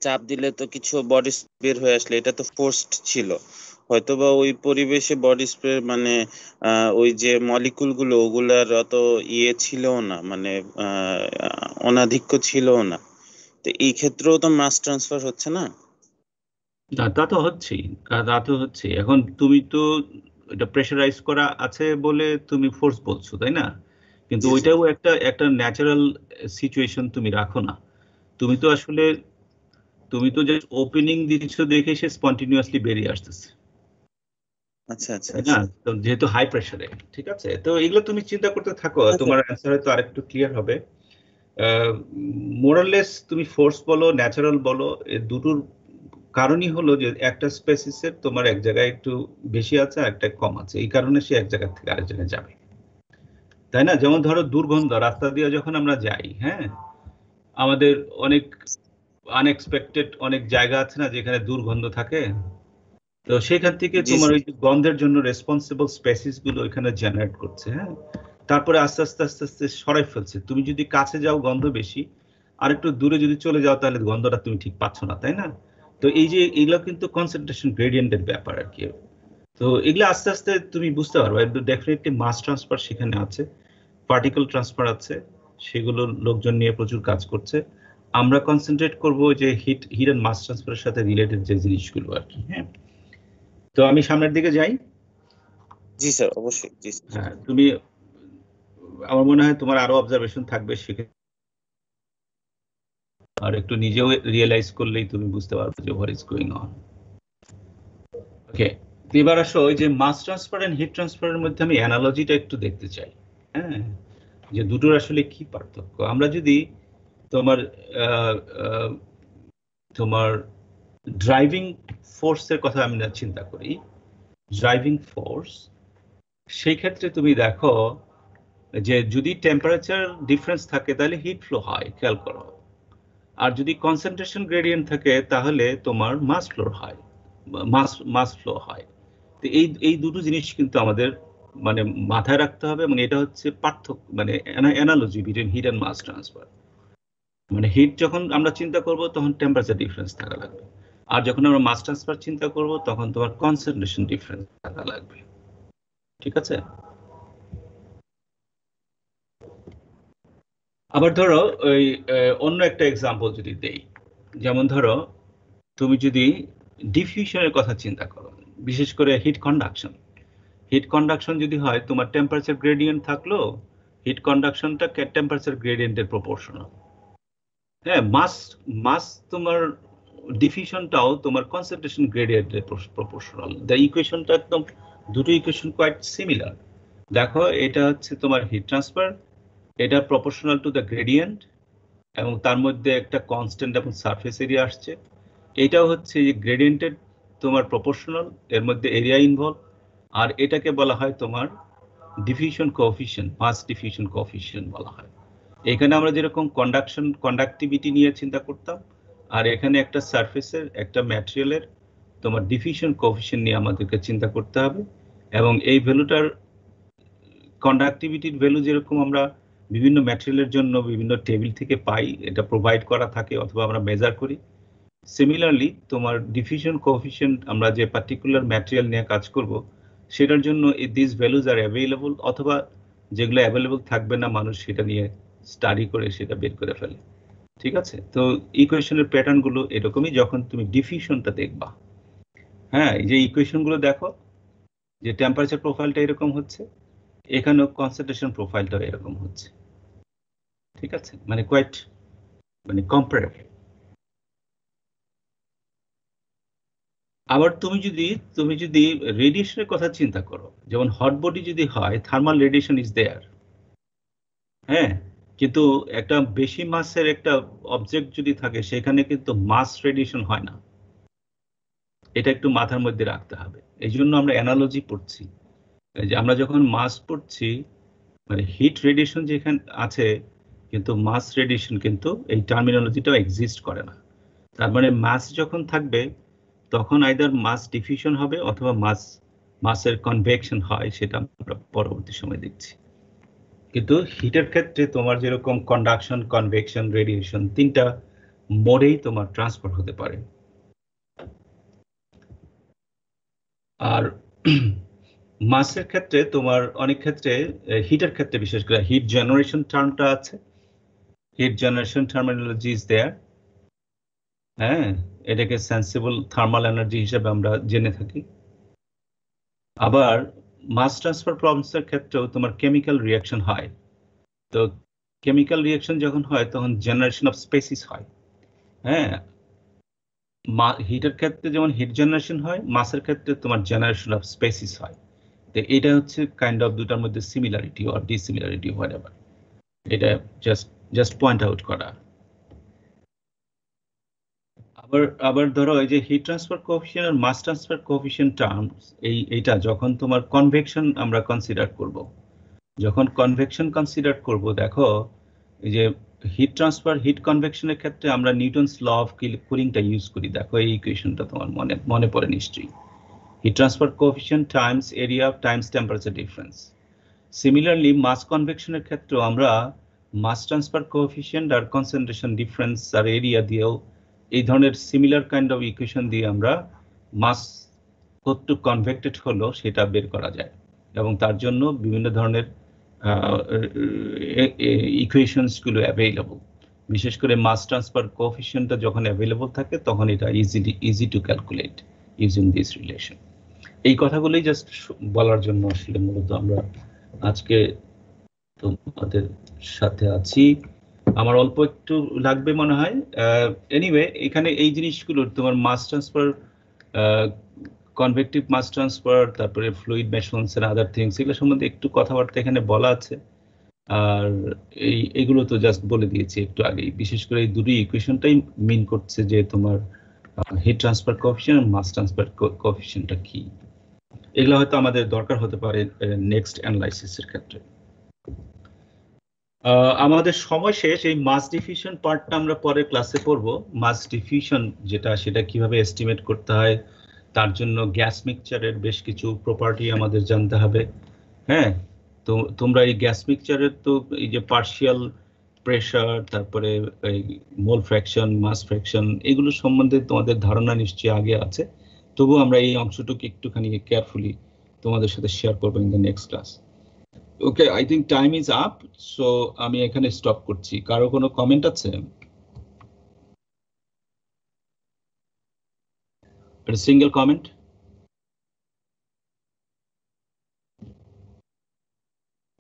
চাপ দিলে তো কিছু বডি বের হয়ে আসলে, এটা তো ফোর্সড ছিল, হয়তোবা ওই পরিবেশে বডি স্প্রে মানে ওই যে মলিকুল গুলো ওগুলার অত ইয়ে ছিল না, মানে অনাধিক্য ছিল না, তো এই ক্ষেত্রেও তো মাস ট্রান্সফার হচ্ছে না? না, তা তো হচ্ছেই, তা তো হচ্ছে। এখন তুমি তো এটা প্রেশারাইজ করা আছে বলে তুমি ফোর্স বলছো, তাই না? কিন্তু জি, জি। ওইটাও একটা ন্যাচারাল সিচুয়েশন তুমি রাখো না। তুমি তো আসলে তুমি তো জাস্ট ওপেনিং দিচ্ছ দেখে সে স্পন্টিনিউয়াসলি বেরিয়ে আসতেছে, আচ্ছা আচ্ছা তাই না? আচ্ছা। তো যেহেতু হাই প্রেসারে, ঠিক আছে, তো এগুলো তুমি চিন্তা করতে থাকো, আচ্ছা, তোমার অ্যান্সার হয়তো আরেকটু ক্লিয়ার হবে। মোরাললেস তুমি ফোর্স বলো ন্যাচারাল বলো, এর দুটোর কারণই হলো যে একটা স্পেসিসের তোমার এক জায়গায় একটু বেশি আছে আর একটা কম আছে, এই কারণে সে এক জায়গা থেকে আরেক জায়গায় যাবে, তাই না? যেমন ধরো দুর্গন্ধ, রাস্তা দিয়ে যখন আমরা যাই, হ্যাঁ, আমাদের অনেক আনএক্সপেক্টেড অনেক জায়গা আছে না যেখানে দুর্গন্ধ থাকে, তো সেখান থেকে জি তোমার স্যার। ওই যে গন্ধের জন্য রেসপন্সিবল স্পেসিস গুলো এখানে জেনারেট করছে, হ্যাঁ, তারপরে আস্তে আস্তে আস্তে আস্তে সরাই ফেলছে। তুমি যদি কাছে যাও গন্ধ বেশি, আর একটু দূরে যদি চলে যাও তাহলে গন্ধটা তুমি ঠিক পাচ্ছ না, তাই না? তো এই যে এগুলো কিন্তু কনসেন্ট্রেশন গ্রেডিয়েন্টের ব্যাপার আর কি। তো এগুলো আস্তে আস্তে তুমি বুঝতে পারবে, ডেফিনেটলি মাস ট্রান্সফার সেখানে আছে, পার্টিকেল ট্রান্সফার আছে, সেগুলো লোকজন নিয়ে প্রচুর কাজ করছে। আমরা কনসেন্ট্রেট করব যে হিট অ্যান্ড মাস ট্রান্সফারের সাথে রিলেটেড যে জিনিসগুলো আর কি। হ্যাঁ, তো আমি সামনের দিকে যাই। জি স্যার, অবশ্যই। জি স্যার। হ্যাঁ, তুমি, আমার মনে হয় তোমার আরো অবজারভেশন থাকবে সেখানে, আর একটু নিজেও রিয়েলাইজ করলেই তুমি বুঝতে পারবে যে হোয়াট ইজ গোয়িং অন। ওকে, এবার আসো ওই যে মাস ট্রান্সফার এন্ড হিট ট্রান্সফারের মধ্যে আমি অ্যানালজিটা একটু দেখতে চাই। হ্যাঁ, যে দুটোর আসলে কি পার্থক্য। আমরা যদি তোমার তোমার ড্রাইভিং ফোর্সের কথা আমরা চিন্তা করি, ড্রাইভিং ফোর্স, সেই ক্ষেত্রে তুমি দেখো যে যদি টেম্পারেচার ডিফারেন্স থাকে তাহলে হিট ফ্লো হয়, খেয়াল করো। আর যদি কনসেন্ট্রেশন গ্রেডিয়েন্ট থাকে তাহলে তোমার মাস ফ্লো হয়, মাস ফ্লো হয়। তো এই দুটো জিনিস কিন্তু আমাদের মানে মাথায় রাখতে হবে, এবং এটা হচ্ছে পার্থক্য, মানে analogy between heat and mass transfer. মানে হিট যখন আমরা চিন্তা করব তখন টেম্পারেচার ডিফারেন্স থাকা লাগবে, আর যখন আমরা মাস ট্রান্সফার চিন্তা করব তখন তোমার কনসেন্ট্রেশন ডিফারেন্স থাকা লাগবে, ঠিক আছে? আবার ধরো ওই অন্য একটা এক্সাম্পল যদি দেই, যেমন ধরো তুমি যদি ডিফিউশনের কথা চিন্তা করো, বিশেষ করে হিট কন্ডাকশন। হিট কন্ডাকশন যদি হয়, তোমার টেম্পারেচার গ্রেডিয়েন্ট থাকলো, হিট কন্ডাকশনটা টেম্পারেচার গ্রেডিয়েন্টের প্রপোর্শনাল। হ্যাঁ, মাস তোমার ডিফিউশনটাও তোমার কনসেন্ট্রেশন গ্রেডিয়েন্টের প্রপোর্শনাল। দ্য ইকুয়েশনটা একদম, দুটো ইকুয়েশন কোয়াইট সিমিলার। দেখো, এটা হচ্ছে তোমার হিট ট্রান্সফার, এটা প্রপোর্শনাল টু দ্য গ্রেডিয়েন্ট, এবং তার মধ্যে একটা কনস্ট্যান্ট এবং সারফেস এরিয়া আসছে। এটাও হচ্ছে গ্রেডিয়েন্টের তোমার প্রপোর্শনাল, এর মধ্যে এরিয়া ইনভলভ, আর এটাকে বলা হয় তোমার ডিফিউশন কোএফিশিয়েন্ট, মাস ডিফিউশন কোএফিশিয়েন্ট বলা হয়। এখানে আমরা যেরকম কন্ডাক্টিভিটি নিয়ে চিন্তা করতাম, আর এখানে একটা সারফেসের, একটা ম্যাটেরিয়ালের তোমার ডিফিউশন কোএফিশিয়েন্ট নিয়ে আমাদেরকে চিন্তা করতে হবে। এবং এই ভ্যালুটার, কন্ডাক্টিভিটির ভ্যালু যেরকম আমরা বিভিন্ন ম্যাটেরিয়ালের জন্য বিভিন্ন টেবিল থেকে পাই, এটা প্রোভাইড করা থাকে অথবা আমরা মেজার করি, সিমিলারলি তোমার ডিফিউশন কোএফিশিয়েন্ট আমরা যে পার্টিকুলার ম্যাটেরিয়াল নিয়ে কাজ করব সেটার জন্য দিস ভ্যালুজ আর অ্যাভেলেবল, অথবা যেগুলো অ্যাভেলেবল থাকবে না মানুষ সেটা নিয়ে স্টাডি করে সেটা বের করে ফেলে, ঠিক আছে? তো ইকুয়েশনের প্যাটার্নগুলো এরকমই যখন তুমি ডিফিউশনটা দেখবা। হ্যাঁ, এই যে ইকুয়েশনগুলো দেখো, যে টেম্পারেচার প্রোফাইলটা এরকম হচ্ছে, এখানেও কনসেন্ট্রেশন প্রোফাইলটা এরকম হচ্ছে, ঠিক আছে? মানে কোয়াইট, মানে কম্পারেবল। আবার তুমি যদি রেডিয়েশনের কথা চিন্তা করো, যেমন হট বডি যদি হয়, থার্মাল রেডিয়েশন ইজ দেয়ার, হ্যাঁ, কিন্তু একটা বেশি মাসের একটা অবজেক্ট যদি থাকে সেখানে কিন্তু মাস রেডিয়েশন হয় না। এটা একটু মাথার মধ্যে রাখতে হবে। এই জন্য আমরা অ্যানালজি পড়ছি, যে আমরা যখন মাস পড়ছি মানে হিট রেডিয়েশন যেখানে আছে কিন্তু মাস রেডিয়েশন কিন্তু এই টার্মিনোলজিটাও এক্সিস্ট করে না। তার মানে মাস যখন থাকবে তখন আইদার মাস ডিফিউশন হবে অথবা মাসের কনভেকশন হয়, সেটা আমরা পরবর্তী সময় দেখছি। কিন্তু হিটের ক্ষেত্রে তোমার যেরকম কন্ডাকশন, কনভেকশন, রেডিয়েশন তিনটা মোডেই তোমার ট্রান্সফার হতে পারে। আর মাসের ক্ষেত্রে তোমার অনেক ক্ষেত্রে, হিটের ক্ষেত্রে বিশেষ করে হিট জেনারেশন টার্মটা আছে, hit generation terminology is there. হ্যাঁ, এটাকে সেন্সিবল থার্মাল এনার্জি হিসেবে আমরা জেনে থাকি। আবার মাস ট্রান্সফার প্রবলেমসের ক্ষেত্রেও তোমার কেমিক্যাল রিয়াকশন হয়। তো কেমিক্যাল রিয়াকশন যখন হয় তখন জেনারেশন অফ স্পেসিস হয়। হ্যাঁ, হিটের ক্ষেত্রে যেমন হিট জেনারেশন হয়, মাসের ক্ষেত্রে তোমার জেনারেশন অফ স্পেসিস হয়। তো এটা হচ্ছে কাইন্ড অফ দুটার মধ্যে সিমিলারিটি অর ডিসিমিলারিটি হোয়াটএভার, এটা জাস্ট পয়েন্ট আউট করা। আবার ধরো এই যে হিট ট্রান্সফার কোএফিশিয়েন্ট আর মাস ট্রান্সফার কোএফিশিয়েন্ট টার্মস, এইটা যখন তোমার কনভেকশন আমরা কনসিডার করব, যখন কনভেকশন কনসিডার করব, দেখো এই যে হিট ট্রান্সফার, হিট কনভেকশনের ক্ষেত্রে আমরা নিউটনস ল অফ কুলিংটা ইউজ করি। দেখো এই ইকুয়েশনটা তোমার মনে পড়ে নিশ্চয়ই, heat transfer coefficient times area times temperature difference. Similarly mass কনভেকশনের ক্ষেত্রেও আমরা মাস ট্রান্সফার কোএফিশিয়েন্ট আর কনসেন্ট্রেশন ডিফারেন্স আর এরিয়া দিয়েও এই ধরনের সিমিলার কাইন্ড অফ ইকুয়েশন দিয়ে আমরা মাস কতটুকু কনভেক্টেড হলো সেটা বের করা যায়, এবং তার জন্য বিভিন্ন ধরনের ইকুয়েশনসগুলো অ্যাভেইলেবল। বিশেষ করে মাস ট্রান্সফার কোএফিশিয়েন্টটা যখন অ্যাভেইলেবল থাকে তখন এটা easy to calculate using this relation. এই কথাগুলোই জাস্ট বলার জন্য আসলে মূলত আমরা আজকে তোমাদের সাথে আছি। আমার অল্প একটু লাগবে মনে হয়। এনিওয়ে, এখানে এই জিনিসগুলো তোমার mass transfer, convective mass transfer, তারপরে ফ্লুইড মেশনস এন্ড আদার থিংস, এগুলো সম্বন্ধে একটু কথাবার্তা এখানে বলা আছে। আর এইগুলো তো জাস্ট বলে দিয়েছি একটু আগেই। বিশেষ করে এই দুটি ইকুয়েশনটাই মিন করছে যে তোমার হিট ট্রান্সফার কোএফিশিয়েন্ট আর মাস ট্রান্সফার কোএফিশিয়েন্টটা কি। এগুলো হয়তো আমাদের দরকার হতে পারে নেক্সট অ্যানালাইসিসের ক্ষেত্রে। আমাদের সময় শেষ। এই মাস ডিফিউশন পার্টটা আমরা পরে ক্লাসে করব। মাস ডিফিউশন যেটা, সেটা কিভাবে এস্টিমেট করতে হয়, তার জন্য গ্যাস মিক্সচারের বেশ কিছু প্রপার্টি আমাদের জানতে হবে। হ্যাঁ, তো তোমরা এই গ্যাস মিক্সচারের তো এই যে পার্শিয়াল প্রেশার, তারপরে এই মোল ফ্র্যাকশন, মাস ফ্র্যাকশন, এগুলো সম্বন্ধে তোমাদের ধারণা নিশ্চয়ই আগে আছে। তবু আমরা এই অংশটুকু একটুখানি কেয়ারফুলি তোমাদের সাথে শেয়ার করবো in the next class. Okay, I think time is up, so আমি এখানে স্টপ করছি। কারো কোনো কমেন্ট আছে? Single comment?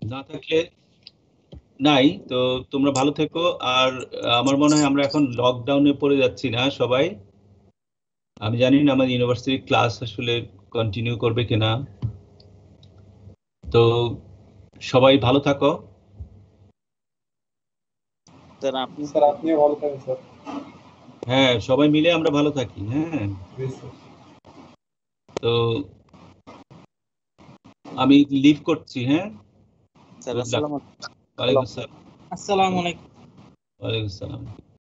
না থাকলে নাই, তো তোমরা ভালো থেকো। আর আমার মনে হয় আমরা এখন লকডাউনে পড়ে যাচ্ছি না সবাই। আমি জানি না আমার ইউনিভার্সিটি ক্লাস আসলে কন্টিনিউ করবে কিনা। তো সবাই ভালো থাকো। স্যার আপনিও ভালো থাকেন স্যার। হ্যাঁ, সবাই মিলে আমরা ভালো থাকি। হ্যাঁ, তো আমি লিভ করছি। হ্যাঁ, স্যার আসসালামু ওয়ালাইকুম আসসালাম। আসসালামু আলাইকুম। ওয়ালাইকুম আসসালাম।